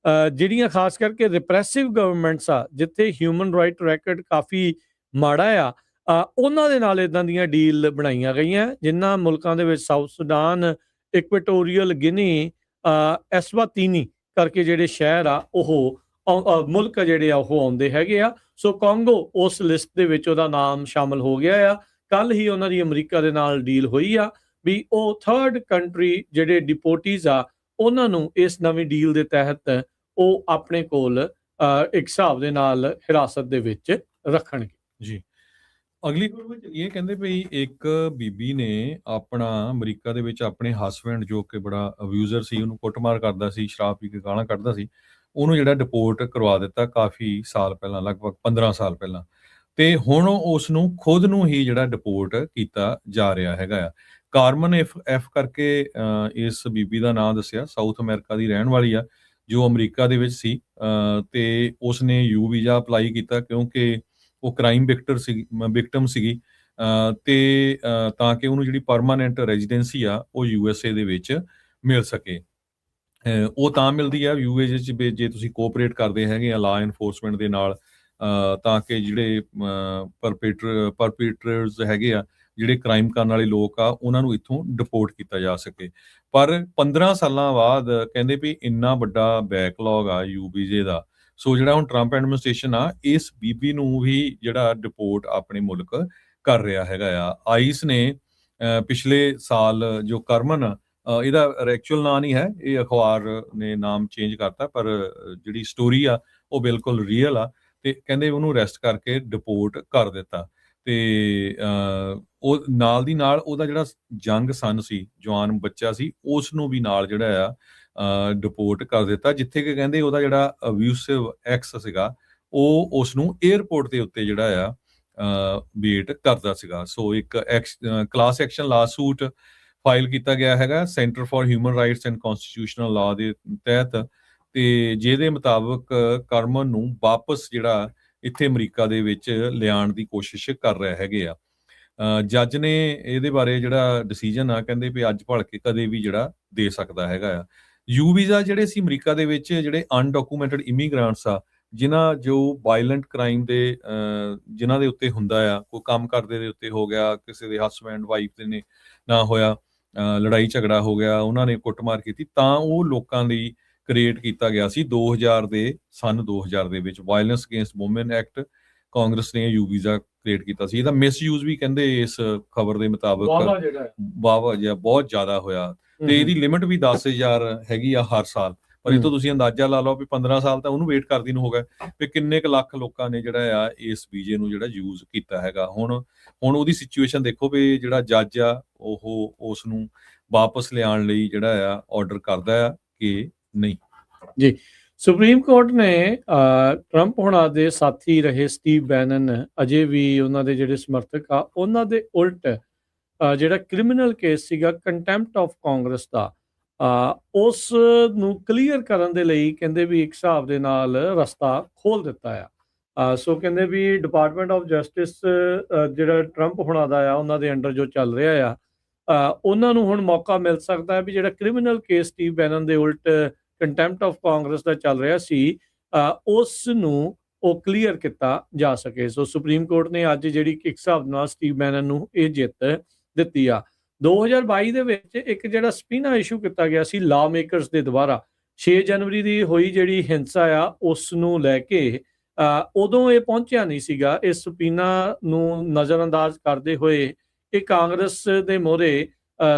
ਜਿਹੜੀਆਂ ਖਾਸ ਕਰਕੇ ਰਿਪਰੈਸਿਵ ਗਵਰਨਮੈਂਟਸ ਆ, ਜਿੱਥੇ ਹਿਊਮਨ ਰਾਈਟ ਰੈਕਡ ਕਾਫੀ ਮਾੜਾ ਆ, ਉਹਨਾਂ ਦੇ ਨਾਲ ਇਦਾਂ ਦੀਆਂ ਡੀਲ ਬਣਾਈਆਂ ਗਈਆਂ, ਜਿਨ੍ਹਾਂ ਮੁਲਕਾਂ ਦੇ ਵਿੱਚ ਸਾਊਥ ਸੁਡਾਨ, ਇਕੁਆਟੋਰੀਅਲ ਗਿਨੀ, ਐਸਵਾਤੀਨੀ ਕਰਕੇ ਜਿਹੜੇ ਸ਼ਹਿਰ ਆ ਉਹ ਮੁਲਕ ਜਿਹੜੇ ਆ ਉਹ ਆਉਂਦੇ ਹੈਗੇ ਆ। ਸੋ ਕਾਂਗੋ ਉਸ ਲਿਸਟ ਦੇ ਵਿੱਚ ਉਹਦਾ ਨਾਮ ਸ਼ਾਮਲ ਹੋ ਗਿਆ ਆ। ਕੱਲ ਹੀ ਉਹਨਾਂ ਦੀ ਅਮਰੀਕਾ ਦੇ ਨਾਲ ਡੀਲ ਹੋਈ ਆ ਵੀ ਉਹ ਥਰਡ ਕੰਟਰੀ ਜਿਹੜੇ ਡਿਪੋਰਟੀਜ਼ ਆ, ਉਹਨਾਂ ਨੂੰ ਇਸ ਨਵੀਂ ਡੀਲ ਦੇ ਤਹਿਤ ਉਹ ਆਪਣੇ ਕੋਲ ਇੱਕ ਹਿਸਾਬ ਦੇ ਨਾਲ ਹਿਰਾਸਤ ਦੇ ਵਿੱਚ ਰੱਖਣਗੇ। ਜੀ, ਅਗਲੀ ਖਬਰ ਵਿੱਚ ਇਹ ਕਹਿੰਦੇ ਵੀ ਇੱਕ ਬੀਬੀ ਨੇ ਆਪਣਾ ਅਮਰੀਕਾ ਦੇ ਵਿੱਚ ਆਪਣੇ ਹਸਬੈਂਡ, ਜੋ ਕਿ ਬੜਾ ਅਬਿਊਜ਼ਰ ਸੀ, ਉਹਨੂੰ ਕੁੱਟਮਾਰ ਕਰਦਾ ਸੀ, ਸ਼ਰਾਬ ਪੀ ਕੇ ਗਾਲਾਂ ਕੱਢਦਾ ਸੀ, ਉਹਨੂੰ ਜਿਹੜਾ ਡਿਪੋਰਟ ਕਰਵਾ ਦਿੱਤਾ ਕਾਫੀ ਸਾਲ ਪਹਿਲਾਂ, ਲਗਭਗ 15 ਸਾਲ ਪਹਿਲਾਂ। ਤੇ ਹੁਣ ਉਸ ਨੂੰ ਖੁਦ ਨੂੰ ਹੀ ਜਿਹੜਾ ਡਿਪੋਰਟ ਕੀਤਾ ਜਾ ਰਿਹਾ ਹੈਗਾ ਆ। ਕਾਰਮਨ ਐਫ ਕਰਕੇ ਇਸ ਬੀਬੀ ਦਾ ਨਾਮ ਦੱਸਿਆ, ਸਾਊਥ ਅਮਰੀਕਾ ਦੀ ਰਹਿਣ ਵਾਲੀ ਆ, ਜੋ ਅਮਰੀਕਾ ਦੇ ਵਿੱਚ ਸੀ ਤੇ ਉਸਨੇ ਯੂ ਵੀਜ਼ਾ ਅਪਲਾਈ ਕੀਤਾ ਕਿਉਂਕਿ ਉਹ ਕ੍ਰਾਈਮ ਵਿਕਟਮ ਸੀਗੀ, ਤੇ ਤਾਂ ਕਿ ਉਹਨੂੰ ਜਿਹੜੀ ਪਰਮਾਨੈਂਟ ਰੈਜ਼ੀਡੈਂਸੀ ਆ ਉਹ USA ਦੇ ਵਿੱਚ ਮਿਲ ਸਕੇ। ਉਹ ਤਾਂ ਮਿਲਦੀ ਆ USA 'ਚ ਜੇ ਤੁਸੀਂ ਕੋਆਪਰੇਟ ਕਰਦੇ ਹੈਗੇ ਆ ਲਾ ਐਨਫੋਰਸਮੈਂਟ ਦੇ ਨਾਲ, ਤਾਂ ਕਿ ਜਿਹੜੇ ਪਰਪੀਟਰਸ ਹੈਗੇ ਆ, ਜਿਹੜੇ ਕ੍ਰਾਈਮ ਕਰਨ ਵਾਲੇ ਲੋਕ ਆ, ਉਹਨਾਂ ਨੂੰ ਇੱਥੋਂ ਡਿਪੋਰਟ ਕੀਤਾ ਜਾ ਸਕੇ। ਪਰ 15 ਸਾਲਾਂ ਬਾਅਦ ਕਹਿੰਦੇ ਵੀ ਇੰਨਾ ਵੱਡਾ ਬੈਕਲੌਗ ਆ ਯੂ ਵੀਜ਼ੇ ਦਾ। ਸੋ ਜਿਹੜਾ ਹੁਣ ਟਰੰਪ ਐਡਮਿਨਿਸਟ੍ਰੇਸ਼ਨ ਆ, ਇਸ ਬੀਬੀ ਨੂੰ ਵੀ ਜਿਹੜਾ ਡਿਪੋਰਟ ਆਪਣੇ ਮੁਲਕ ਕਰ ਰਿਹਾ ਹੈਗਾ ਆ। ਆਈਸ ਨੇ ਪਿਛਲੇ ਸਾਲ ਜੋ ਕਰਮਨ, ਇਹਦਾ ਐਕਚੁਅਲ ਨਾਂ ਨਹੀਂ ਹੈ, ਇਹ ਅਖਬਾਰ ਨੇ ਨਾਮ ਚੇਂਜ ਕਰਤਾ, ਪਰ ਜਿਹੜੀ ਸਟੋਰੀ ਆ ਉਹ ਬਿਲਕੁਲ ਰੀਅਲ ਆ, ਤੇ ਕਹਿੰਦੇ ਉਹਨੂੰ ਅਰੈਸਟ ਕਰਕੇ ਡਿਪੋਰਟ ਕਰ ਦਿੱਤਾ। ਤੇ ਉਹ ਨਾਲ ਦੀ ਨਾਲ ਉਹਦਾ ਜਿਹੜਾ ਯੰਗ ਸਨ ਸੀ, ਜਵਾਨ ਬੱਚਾ ਸੀ, ਉਸ ਨੂੰ ਵੀ ਨਾਲ ਜਿਹੜਾ ਆ ਡਿਪੋਰਟ ਕਰ ਦਿੱਤਾ, ਜਿੱਥੇ ਕਿ ਕਹਿੰਦੇ ਉਹਦਾ ਜਿਹੜਾ ਅਬਿਊਸਿਵ ਐਕਸ ਸੀਗਾ ਉਹ ਉਸ ਨੂੰ 에ਅਰਪੋਰਟ ਦੇ ਉੱਤੇ ਜਿਹੜਾ ਆ ਵੇਟ ਕਰਦਾ ਸੀਗਾ। ਸੋ ਇੱਕ ਕਲਾਸ ਐਕਸ਼ਨ ਲਾਸੂਟ ਫਾਈਲ ਕੀਤਾ ਗਿਆ ਹੈਗਾ centre for human rights and constitutional ਲਾ ਦੇ ਤਹਿਤ, ਤੇ ਜਿਹਦੇ ਮੁਤਾਬਕ ਕਰਮਨ ਨੂੰ ਵਾਪਸ ਜਿਹੜਾ ਇੱਥੇ ਅਮਰੀਕਾ ਦੇ ਵਿੱਚ ਲਿਆਉਣ ਦੀ ਕੋਸ਼ਿਸ਼ ਕਰ ਰਹੇ ਹੈਗੇ ਆ। ਜੱਜ ਨੇ ਇਹਦੇ ਬਾਰੇ ਜਿਹੜਾ ਡਿਸੀਜਨ ਆ, ਕਹਿੰਦੇ ਵੀ ਅੱਜ ਭੜ ਕੇ ਕਦੇ ਵੀ ਜਿਹੜਾ ਦੇ ਸਕਦਾ ਹੈਗਾ ਆ। ਯੂ ਵੀਜ਼ਾ ਜਿਹੜੇ ਸੀ ਅਮਰੀਕਾ ਦੇ ਵਿੱਚ ਜਿਹੜੇ ਅਨਡਾਕੂਮੈਂਟਡ ਇਮੀਗ੍ਰੈਂਟਸ ਆ, ਜਿਨ੍ਹਾਂ ਜੋ ਵਾਇਲੈਂਟ ਕ੍ਰਾਈਮ ਦੇ ਜਿਨ੍ਹਾਂ ਦੇ ਉੱਤੇ ਹੁੰਦਾ ਆ, ਕੋਈ ਕੰਮ ਕਰਦੇ ਦੇ ਉੱਤੇ ਹੋ ਗਿਆ, ਕਿਸੇ ਦੇ ਹਸਬੈਂਡ ਵਾਈਫ ਦੇ ਨੇ ਨਾ ਹੋਇਆ, ਲੜਾਈ ਝਗੜਾ ਹੋ ਗਿਆ, ਉਹਨਾਂ ਨੇ ਕੁੱਟਮਾਰ ਕੀਤੀ, ਤਾਂ ਉਹ ਲੋਕਾਂ ਲਈ ਕ੍ਰੀਏਟ ਕੀਤਾ ਗਿਆ ਸੀ 2000 ਦੇ ਵਿੱਚ violence against woman act. Congress ਨੇ ਯੂ ਵੀਜ਼ਾ ਕ੍ਰੀਏਟ ਕੀਤਾ ਸੀ। ਇਹਦਾ ਮਿਸਯੂਜ਼ ਵੀ ਕਹਿੰਦੇ ਇਸ ਖਬਰ ਦੇ ਮੁਤਾਬਕ ਬਹੁਤ ਜ਼ਿਆਦਾ ਹੋਇਆ, ਤੇ ਇਹਦੀ ਲਿਮਿਟ ਵੀ 10,000 ਹੈਗੀ ਆ ਹਰ ਸਾਲ। ਪਰ ਇਹ ਤੋਂ ਤੁਸੀਂ ਅੰਦਾਜ਼ਾ ਲਾ ਲਓ ਵੀ 15 ਸਾਲ ਤਾਂ ਉਹਨੂੰ ਵੇਟ ਕਰਦੀ ਨੂੰ ਹੋ ਗਿਆ, ਵੀ ਕਿੰਨੇ ਕੁ ਲੱਖ ਲੋਕਾਂ ਨੇ ਜਿਹੜਾ ਆ ਇਸ ਵੀਜ਼ੇ ਨੂੰ ਜਿਹੜਾ ਯੂਜ਼ ਕੀਤਾ ਹੈਗਾ। ਹੁਣ ਉਹਦੀ ਸਿਚੁਏਸ਼ਨ ਦੇਖੋ ਵੀ ਜਿਹੜਾ ਜੱਜ ਆ ਉਹ ਉਸ ਨੂੰ ਵਾਪਸ ਲਿਆਉਣ ਲਈ ਜਿਹੜਾ ਆ ਆਰਡਰ ਕਰਦਾ ਆ ਕਿ ਨਹੀਂ। ਜੀ, ਸੁਪਰੀਮ ਕੋਰਟ ਨੇ ਟਰੰਪ ਹੁਣਾਂ ਦੇ ਸਾਥੀ ਰਹੇ ਸਟੀਵ ਬੈਨਨ, ਅਜੇ ਵੀ ਉਹਨਾਂ ਦੇ ਜਿਹੜੇ ਸਮਰਥਕ ਆ, ਉਹਨਾਂ ਦੇ ਉਲਟ ਜਿਹੜਾ ਕ੍ਰਿਮੀਨਲ ਕੇਸ ਸੀਗਾ ਕੰਟੈਂਪਟ ਆਫ ਕਾਂਗਰਸ ਦਾ, ਉਸ ਨੂੰ ਕਲੀਅਰ ਕਰਨ ਦੇ ਲਈ ਕਹਿੰਦੇ ਵੀ ਇੱਕ ਹਿਸਾਬ ਦੇ ਨਾਲ ਰਸਤਾ ਖੋਲ ਦਿੱਤਾ ਆ। ਸੋ ਕਹਿੰਦੇ ਵੀ ਡਿਪਾਰਟਮੈਂਟ ਆਫ ਜਸਟਿਸ ਜਿਹੜਾ ਟਰੰਪ ਹੁਣਾਂ ਦਾ ਆ, ਉਹਨਾਂ ਦੇ ਅੰਡਰ ਜੋ ਚੱਲ ਰਿਹਾ ਆ, ਉਹਨਾਂ ਨੂੰ ਹੁਣ ਮੌਕਾ ਮਿਲ ਸਕਦਾ ਹੈ ਵੀ ਜਿਹੜਾ ਕ੍ਰਿਮੀਨਲ ਕੇਸ ਸਟੀਵ ਬੈਨਨ ਦੇ ਉਲਟ ਕੰਟੈਂਪਟ ਆਫ ਕਾਂਗਰਸ ਦਾ ਚੱਲ ਰਿਹਾ ਸੀ, ਉਸ ਨੂੰ ਉਹ ਕਲੀਅਰ ਕੀਤਾ ਜਾ ਸਕੇ। ਸੋ ਸੁਪਰੀਮ ਕੋਰਟ ਨੇ ਅੱਜ ਜਿਹੜੀ ਇੱਕ ਹਿਸਾਬ ਨਾਲ ਸਟੀਵ ਬੈਨਨ ਨੂੰ ਇਹ ਜਿੱਤ ਦਿੱਤੀ ਆ। 2022 ਦੇ ਵਿੱਚ ਇੱਕ ਜਿਹੜਾ ਸਪੀਨਾ ਇਸ਼ੂ ਕੀਤਾ ਗਿਆ ਸੀ ਲਾ ਮੇਕਰਸ ਦੇ ਦੁਆਰਾ, 6 ਜਨਵਰੀ ਦੀ ਹੋਈ ਜਿਹੜੀ ਹਿੰਸਾ ਆ ਉਸ ਨੂੰ ਲੈ ਕੇ ਉਦੋਂ ਇਹ ਪਹੁੰਚਿਆ ਨਹੀਂ ਸੀਗਾ। ਇਸ ਸਪੀਨਾ ਨੂੰ ਨਜ਼ਰਅੰਦਾਜ਼ ਕਰਦੇ ਹੋਏ ਇਹ ਕਾਂਗਰਸ ਦੇ ਮੋਹਰੇ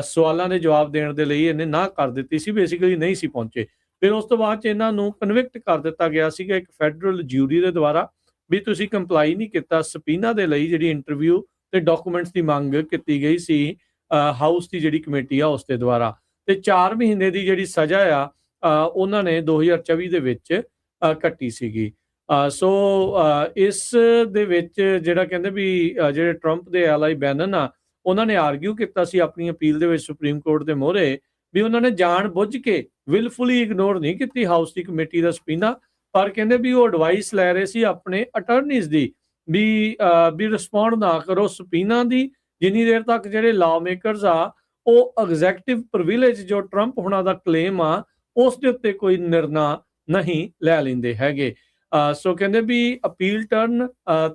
ਸਵਾਲਾਂ ਦੇ ਜਵਾਬ ਦੇਣ ਦੇ ਲਈ ਇਹਨੇ ਨਾ ਕਰ ਦਿੱਤੀ ਸੀ, ਬੇਸਿਕਲੀ ਨਹੀਂ ਸੀ ਪਹੁੰਚੇ। ਫਿਰ ਉਸ ਤੋਂ ਬਾਅਦ 'ਚ ਇਹਨਾਂ ਨੂੰ ਕਨਵਿਕਟ ਕਰ ਦਿੱਤਾ ਗਿਆ ਸੀਗਾ ਇੱਕ ਫੈਡਰਲ ਜਿਊਰੀ ਦੇ ਦੁਆਰਾ ਵੀ ਤੁਸੀਂ ਕੰਪਲਾਈ ਨਹੀਂ ਕੀਤਾ ਸਪੀਨਾ ਦੇ ਲਈ ਜਿਹੜੀ ਇੰਟਰਵਿਊ ਤੇ ਡਾਕੂਮੈਂਟਸ ਦੀ ਮੰਗ ਕੀਤੀ ਗਈ ਸੀ ਹਾਊਸ ਦੀ ਜਿਹੜੀ ਕਮੇਟੀ ਆ ਉਸ ਦੇ ਦੁਆਰਾ, ਤੇ 4 ਮਹੀਨੇ ਦੀ ਜਿਹੜੀ ਸਜ਼ਾ ਆ ਉਹਨਾਂ ਨੇ 2024 ਦੇ ਵਿੱਚ ਕੱਟੀ ਸੀਗੀ। ਸੋ ਇਸ ਦੇ ਵਿੱਚ ਜਿਹੜਾ ਕਹਿੰਦੇ ਵੀ ਜਿਹੜੇ ਟਰੰਪ ਦੇ ਐਲਾਈ ਬੈਨਨ ਆ ਉਹਨਾਂ ਨੇ ਆਰਗਿਊ ਕੀਤਾ ਸੀ ਆਪਣੀ ਅਪੀਲ ਦੇ ਵਿੱਚ ਸੁਪਰੀਮ ਕੋਰਟ ਦੇ ਮੋਹਰੇ ਵੀ ਉਹਨਾਂ ਨੇ ਜਾਣ ਬੁੱਝ ਕੇ ਵਿਲਫੁਲੀ ਇਗਨੋਰ ਨਹੀਂ ਕੀਤੀ ਹਾਊਸ ਦੀ ਕਮੇਟੀ ਦਾ ਸਪੀਨਾ, ਪਰ ਕਹਿੰਦੇ ਵੀ ਉਹ ਐਡਵਾਈਸ ਲੈ ਰਹੇ ਸੀ ਆਪਣੇ ਅਟਰਨੀਜ਼ ਦੀ ਵੀ ਰਿਸਪੌਂਡ ਨਾ ਕਰੋ ਸਪੀਨਾ ਦੀ ਜਿੰਨੀ ਦੇਰ ਤੱਕ ਜਿਹੜੇ ਲਾ ਮੇਕਰਸ ਆ ਉਹ ਐਗਜ਼ੈਕਟਿਵ ਪ੍ਰਿਵਿਲੇਜ ਜੋ ਟਰੰਪ ਹੁਣਾਂ ਦਾ ਕਲੇਮ ਆ ਉਸ ਦੇ ਉੱਤੇ ਕੋਈ ਨਿਰਣਾ ਨਹੀਂ ਲੈ ਲੈਂਦੇ ਹੈਗੇ। ਸੋ ਕਹਿੰਦੇ ਵੀ ਅਪੀਲ ਟਰਨ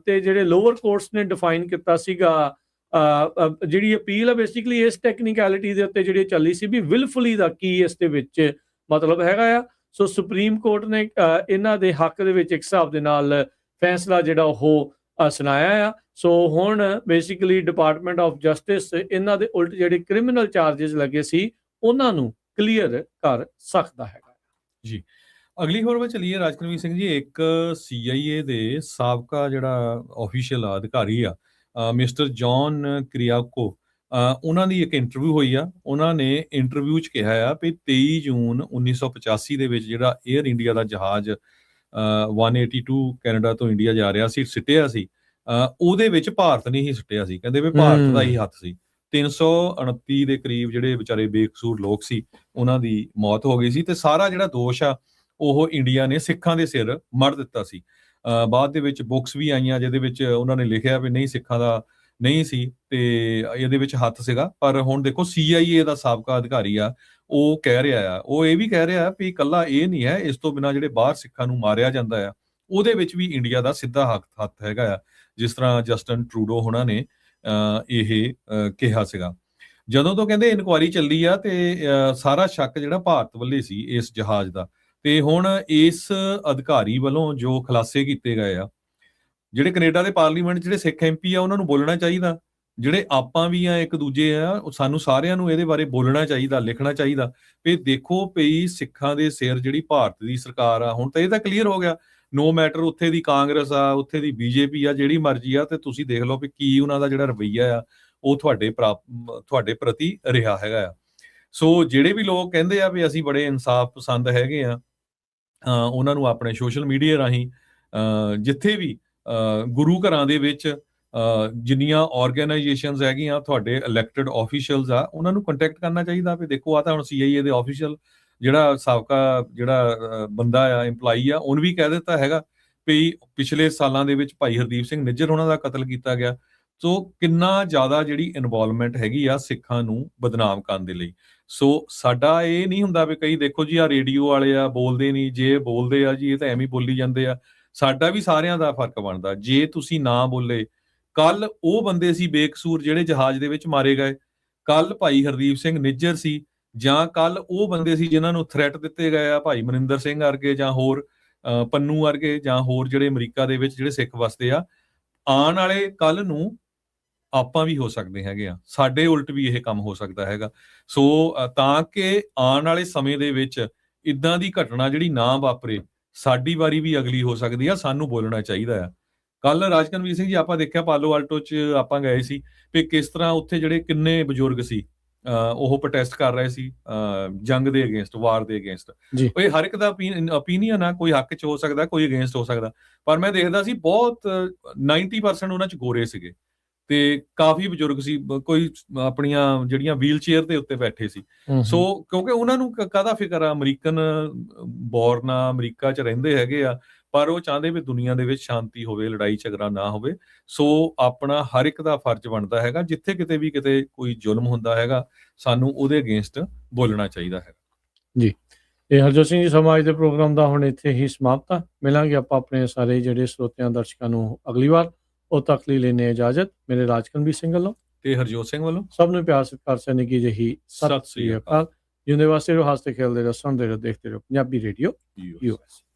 ਤੇ ਜਿਹੜੇ ਲੋਅਰ ਕੋਰਟਸ ਨੇ ਡਿਫਾਈਨ ਕੀਤਾ ਸੀਗਾ ਜਿਹੜੀ ਅਪੀਲ ਆ ਬੇਸਿਕਲੀ ਇਸ ਟੈਕਨੀਕੈਲਿਟੀ ਦੇ ਉੱਤੇ ਜਿਹੜੀ ਚੱਲੀ ਸੀ ਵੀ ਵਿਲਫੁਲੀ ਦਾ ਕੀ ਇਸ ਦੇ ਵਿੱਚ ਮਤਲਬ ਹੈਗਾ ਆ। ਸੋ ਸੁਪਰੀਮ ਕੋਰਟ ਨੇ ਇਹਨਾਂ ਦੇ ਹੱਕ ਦੇ ਵਿੱਚ ਇੱਕ ਹਿਸਾਬ ਦੇ ਨਾਲ ਫੈਸਲਾ ਜਿਹੜਾ ਉਹ ਸੁਣਾਇਆ ਆ। ਸੋ ਹੁਣ ਬੇਸਿਕਲੀ ਡਿਪਾਰਟਮੈਂਟ ਆਫ ਜਸਟਿਸ ਇਹਨਾਂ ਦੇ ਉਲਟ ਜਿਹੜੇ ਕ੍ਰਿਮੀਨਲ ਚਾਰजेस ਲੱਗੇ ਸੀ ਉਹਨਾਂ ਨੂੰ ਕਲੀਅਰ ਕਰ ਸਕਦਾ ਹੈਗਾ ਜੀ। ਅਗਲੀ ਖਬਰ ਵਿੱਚ ਚਲੀਏ ਰਾਜਕਨਵੀਰ ਸਿੰਘ ਜੀ। ਇੱਕ CIA ਦੇ ਸਾਬਕਾ ਜਿਹੜਾ ਆਫੀਸ਼ੀਅਲ ਅਧਿਕਾਰੀ ਆ ਮਿਸਟਰ ਜੌਨ ਕ੍ਰਿਆਕੋ, ਉਹਨਾਂ ਦੀ ਇੱਕ ਇੰਟਰਵਿਊ ਹੋਈ ਆ। ਉਹਨਾਂ ਨੇ ਇੰਟਰਵਿਊ 'ਚ ਕਿਹਾ ਆ ਵੀ 23 ਜੂਨ 1985 ਦੇ ਵਿੱਚ ਜਿਹੜਾ 에ਅਰ ਇੰਡੀਆ ਦਾ ਜਹਾਜ਼ 182 ਕੈਨੇਡਾ ਤੋਂ ਇੰਡੀਆ ਜਾ ਰਿਹਾ ਸੀ ਸਿੱਟਿਆ ਸੀ, ਉਹਦੇ ਵਿੱਚ ਭਾਰਤ ਨੇ ਹੀ ਸਿੱਟਿਆ ਸੀ। ਕਹਿੰਦੇ ਵੀ ਭਾਰਤ ਦਾ ਹੀ ਹੱਥ ਸੀ। 329 ਦੇ ਕਰੀਬ ਜਿਹੜੇ ਵਿਚਾਰੇ ਬੇਕਸੂਰ ਲੋਕ ਸੀ ਉਹਨਾਂ ਦੀ ਮੌਤ ਹੋ ਗਈ ਸੀ ਤੇ ਸਾਰਾ ਜਿਹੜਾ ਦੋਸ਼ ਆ ਉਹ ਇੰਡੀਆ ਨੇ ਸਿੱਖਾਂ ਦੇ ਸਿਰ ਮੜ ਦਿੱਤਾ ਸੀ। ਬਾਅਦ ਦੇ ਵਿੱਚ ਬੁੱਕਸ ਵੀ ਆਈਆਂ ਜਿਹਦੇ ਵਿੱਚ ਉਹਨਾਂ ਨੇ ਲਿਖਿਆ ਵੀ ਨਹੀਂ ਸਿੱਖਾਂ ਦਾ ਨਹੀਂ ਸੀ ਤੇ ਇਹਦੇ ਵਿੱਚ ਹੱਥ ਸੀਗਾ। ਪਰ ਹੁਣ ਦੇਖੋ CIA ਦਾ ਸਾਬਕਾ ਅਧਿਕਾਰੀ ਆ ਉਹ ਕਹਿ ਰਿਹਾ ਆ, ਉਹ ਇਹ ਵੀ ਕਹਿ ਰਿਹਾ ਵੀ ਇਕੱਲਾ ਇਹ ਨਹੀਂ ਹੈ, ਇਸ ਤੋਂ ਬਿਨਾਂ ਜਿਹੜੇ ਬਾਹਰ ਸਿੱਖਾਂ ਨੂੰ ਮਾਰਿਆ ਜਾਂਦਾ ਆ ਉਹਦੇ ਵਿੱਚ ਵੀ ਇੰਡੀਆ ਦਾ ਸਿੱਧਾ ਹੱਥ ਹੈਗਾ ਆ, ਜਿਸ ਤਰ੍ਹਾਂ ਜਸਟਨ ਟਰੂਡੋ ਹੋਣਾ ਨੇ ਇਹ ਕਿਹਾ ਸੀਗਾ। ਜਦੋਂ ਤੋਂ ਕਹਿੰਦੇ ਇਨਕੁਆਇਰੀ ਚੱਲੀ ਆ ਤੇ ਸਾਰਾ ਸ਼ੱਕ ਜਿਹੜਾ ਭਾਰਤ ਵੱਲੇ ਸੀ ਇਸ ਜਹਾਜ਼ ਦਾ, ਤੇ ਹੁਣ ਇਸ ਅਧਿਕਾਰੀ ਵੱਲੋਂ ਜੋ ਖੁਲਾਸੇ ਕੀਤੇ ਗਏ ਆ, ਜਿਹੜੇ ਕੈਨੇਡਾ ਦੇ ਪਾਰਲੀਮੈਂਟ ਜਿਹੜੇ ਸਿੱਖ MP ਆ ਉਹਨਾਂ ਨੂੰ ਬੋਲਣਾ ਚਾਹੀਦਾ, ਜਿਹੜੇ ਆਪਾਂ ਵੀ ਆ ਇੱਕ ਦੂਜੇ ਆ ਸਾਨੂੰ ਸਾਰਿਆਂ ਨੂੰ ਇਹਦੇ ਬਾਰੇ ਬੋਲਣਾ ਚਾਹੀਦਾ, ਲਿਖਣਾ ਚਾਹੀਦਾ ਵੀ ਦੇਖੋ ਪਈ ਸਿੱਖਾਂ ਦੇ ਸਿਰ ਜਿਹੜੀ ਭਾਰਤ ਦੀ ਸਰਕਾਰ ਆ। ਹੁਣ ਤਾਂ ਇਹ ਤਾਂ ਕਲੀਅਰ ਹੋ ਗਿਆ, ਨੋ ਮੈਟਰ ਉੱਥੇ ਦੀ ਕਾਂਗਰਸ ਆ ਉੱਥੇ ਦੀ BJP ਆ ਜਿਹੜੀ ਮਰਜ਼ੀ ਆ, ਤੇ ਤੁਸੀਂ ਦੇਖ ਲਓ ਵੀ ਕੀ ਉਹਨਾਂ ਦਾ ਜਿਹੜਾ ਰਵੱਈਆ ਆ ਉਹ ਤੁਹਾਡੇ ਪ੍ਰਤੀ ਰਿਹਾ ਹੈਗਾ ਆ। ਸੋ ਜਿਹੜੇ ਵੀ ਲੋਕ ਕਹਿੰਦੇ ਆ ਵੀ ਅਸੀਂ ਬੜੇ ਇਨਸਾਫ ਪਸੰਦ ਹੈਗੇ ਆ, ਉਹਨਾਂ ਨੂੰ ਆਪਣੇ ਸੋਸ਼ਲ ਮੀਡੀਆ ਰਾਹੀਂ ਜਿੱਥੇ ਵੀ ਗੁਰੂ ਘਰਾਂ ਦੇ ਵਿੱਚ ਜਿੰਨੀਆਂ ਆਰਗੇਨਾਈਜੇਸ਼ਨਸ ਹੈਗੀਆਂ ਤੁਹਾਡੇ ਇਲੈਕਟਡ ਆਫੀਸ਼ੀਅਲਸ ਆ ਉਹਨਾਂ ਨੂੰ ਕੰਟੈਕਟ ਕਰਨਾ ਚਾਹੀਦਾ ਵੀ ਦੇਖੋ ਆ ਤਾਂ ਹੁਣ CIA ਦੇ ਆਫੀਸ਼ੀਅਲ ਜਿਹੜਾ ਸਾਬਕਾ ਜਿਹੜਾ ਬੰਦਾ ਆ EMPLOYEE ਆ ਉਹਨੇ ਵੀ ਕਹਿ ਦਿੱਤਾ ਹੈਗਾ ਵੀ ਪਿਛਲੇ ਸਾਲਾਂ ਦੇ ਵਿੱਚ ਭਾਈ ਹਰਦੀਪ ਸਿੰਘ ਨਿੱਜਰ ਉਹਨਾਂ ਦਾ ਕਤਲ ਕੀਤਾ ਗਿਆ। ਸੋ ਕਿੰਨਾ ਜ਼ਿਆਦਾ ਜਿਹੜੀ ਇਨਵੋਲਵਮੈਂਟ ਹੈਗੀ ਆ ਸਿੱਖਾਂ ਨੂੰ ਬਦਨਾਮ ਕਰਨ ਦੇ ਲਈ। ਸੋ ਸਾਡਾ ਇਹ ਨਹੀਂ ਹੁੰਦਾ ਵੀ ਕਈ ਦੇਖੋ ਜੀ ਆ ਰੇਡੀਓ ਵਾਲੇ ਆ ਬੋਲਦੇ ਨਹੀਂ, ਜੇ ਬੋਲਦੇ ਆ ਜੀ ਇਹ ਤਾਂ ਐਵੇਂ ਬੋਲੀ ਜਾਂਦੇ ਆ। ਸਾਡਾ ਵੀ ਸਾਰਿਆਂ ਦਾ ਫਰਕ ਬਣਦਾ, ਜੇ ਤੁਸੀਂ ਨਾ ਬੋਲੇ। ਕੱਲ ਉਹ ਬੰਦੇ ਸੀ ਬੇਕਸੂਰ ਜਿਹੜੇ ਜਹਾਜ਼ ਦੇ ਵਿੱਚ ਮਾਰੇ ਗਏ, ਕੱਲ ਭਾਈ ਹਰਦੀਪ ਸਿੰਘ ਨਿੱਜਰ ਸੀ, ਜਾਂ ਕੱਲ ਉਹ ਬੰਦੇ ਸੀ ਜਿਨ੍ਹਾਂ ਨੂੰ ਥ੍ਰੈਟ ਦਿੱਤੇ ਗਏ ਆ ਭਾਈ ਮਨਿੰਦਰ ਸਿੰਘ ਵਰਗੇ ਜਾਂ ਹੋਰ ਪੰਨੂ ਵਰਗੇ ਜਾਂ ਹੋਰ ਜਿਹੜੇ ਅਮਰੀਕਾ ਦੇ ਵਿੱਚ ਜਿਹੜੇ ਸਿੱਖ ਵਸਦੇ ਆ। ਆਉਣ ਵਾਲੇ ਕੱਲ ਨੂੰ ਆਪਾਂ ਵੀ ਹੋ ਸਕਦੇ ਹੈਗੇ ਆ, ਸਾਡੇ ਉਲਟ ਵੀ ਇਹ ਕੰਮ ਹੋ ਸਕਦਾ ਹੈਗਾ। ਸੋ ਤਾਂ ਕਿ ਆਉਣ ਵਾਲੇ ਸਮੇਂ ਦੇ ਵਿੱਚ ਇਦਾਂ ਦੀ ਘਟਨਾ ਜਿਹੜੀ ਨਾ ਵਾਪਰੇ, ਸਾਡੀ ਵਾਰੀ ਵੀ ਅਗਲੀ ਹੋ ਸਕਦੀ ਆ, ਸਾਨੂੰ ਬੋਲਣਾ ਚਾਹੀਦਾ ਆ। ਕੱਲ ਰਾਜਕਨਵੀਰ ਸਿੰਘ ਜੀ ਆਪਾਂ ਦੇਖਿਆ ਪਾਲੋ ਆਲਟੋ 'ਚ ਆਪਾਂ ਗਏ ਸੀ ਵੀ ਕਿਸ ਤਰ੍ਹਾਂ ਉੱਥੇ ਜਿਹੜੇ ਕਿੰਨੇ ਬਜ਼ੁਰਗ ਸੀ ਉਹ ਪ੍ਰੋਟੈਸਟ ਕਰ ਰਹੇ ਸੀ ਜੰਗ ਦੇ ਅਗੇਂਸਟ, ਵਾਰ ਦੇ ਅਗੇਂਸਟ। ਇਹ ਹਰ ਇੱਕ ਦਾ ਓਪੀਨੀਅਨ ਆ, ਕੋਈ ਹੱਕ 'ਚ ਹੋ ਸਕਦਾ, ਕੋਈ ਅਗੇਂਸਟ ਹੋ ਸਕਦਾ, ਪਰ ਮੈਂ ਦੇਖਦਾ ਸੀ ਬਹੁਤ 90% ਉਹਨਾਂ 'ਚ ਗੋਰੇ ਸੀਗੇ ਤੇ ਕਾਫੀ ਬਜ਼ੁਰਗ ਸੀ, ਕੋਈ ਆਪਣੀਆਂ ਜਿਹੜੀਆਂ ਵੀਲ ਚੇਅਰ ਦੇ ਉੱਤੇ ਬੈਠੇ ਸੀ। ਸੋ ਕਿਉਂਕਿ ਉਹਨਾਂ ਨੂੰ ਕਾਹਦਾ ਫਿਕਰ ਆ, ਅਮਰੀਕਨ ਬੋਰਨ ਆ, ਅਮਰੀਕਾ 'ਚ ਰਹਿੰਦੇ ਹੈਗੇ ਆ, ਪਰ ਉਹ ਚਾਹੁੰਦੇ ਵੀ ਦੁਨੀਆ ਦੇ ਵਿੱਚ ਸ਼ਾਂਤੀ ਹੋਵੇ, ਲੜਾਈ ਝਗੜਾ ਨਾ ਹੋਵੇ। ਸੋ ਆਪਣਾ ਹਰ ਇੱਕ ਦਾ ਫਰਜ਼ ਬਣਦਾ ਹੈਗਾ, ਜਿੱਥੇ ਕਿਤੇ ਵੀ ਕਿਤੇ ਕੋਈ ਜ਼ੁਲਮ ਹੁੰਦਾ ਹੈਗਾ ਸਾਨੂੰ ਉਹਦੇ ਅਗੇਂਸਟ ਬੋਲਣਾ ਚਾਹੀਦਾ ਹੈ। ਜੀ ਤੇ ਹਰਜੋਤ ਸਿੰਘ ਜੀ, ਸਮਾਜ ਦੇ ਪ੍ਰੋਗਰਾਮ ਦਾ ਹੁਣ ਇੱਥੇ ਹੀ ਸਮਾਪਤ ਆ। ਮਿਲਾਂਗੇ ਆਪਾਂ ਆਪਣੇ ਸਾਰੇ ਜਿਹੜੇ ਸਰੋਤਿਆਂ ਦਰਸ਼ਕਾਂ ਨੂੰ ਅਗਲੀ ਵਾਰ। ਉਦੋਂ ਤੱਕ ਲਈ ਲੈਣੇ ਇਜਾਜ਼ਤ। ਮੇਰੇ ਰਾਜਕਨਵੀਰ ਸਿੰਘ ਵੱਲੋਂ ਤੇ ਹਰਜੋਤ ਸਿੰਘ ਵੱਲੋਂ ਸਭ ਨੂੰ ਪਿਆਰ ਸਤਿਕਾਰ ਸੇ ਨਿੱਘੀ ਜਿਹੀ ਸਤਿ ਸ੍ਰੀ ਅਕਾਲ। ਜਿਉਂਦੇ ਵਾਸਤੇ ਰਹੋ, ਹੱਸਦੇ ਖੇਡਦੇ ਰਹੋ, ਸੁਣਦੇ ਰਹੋ, ਦੇਖਦੇ ਰਹੋ ਪੰਜਾਬੀ ਰੇਡੀਓ ਯੂ US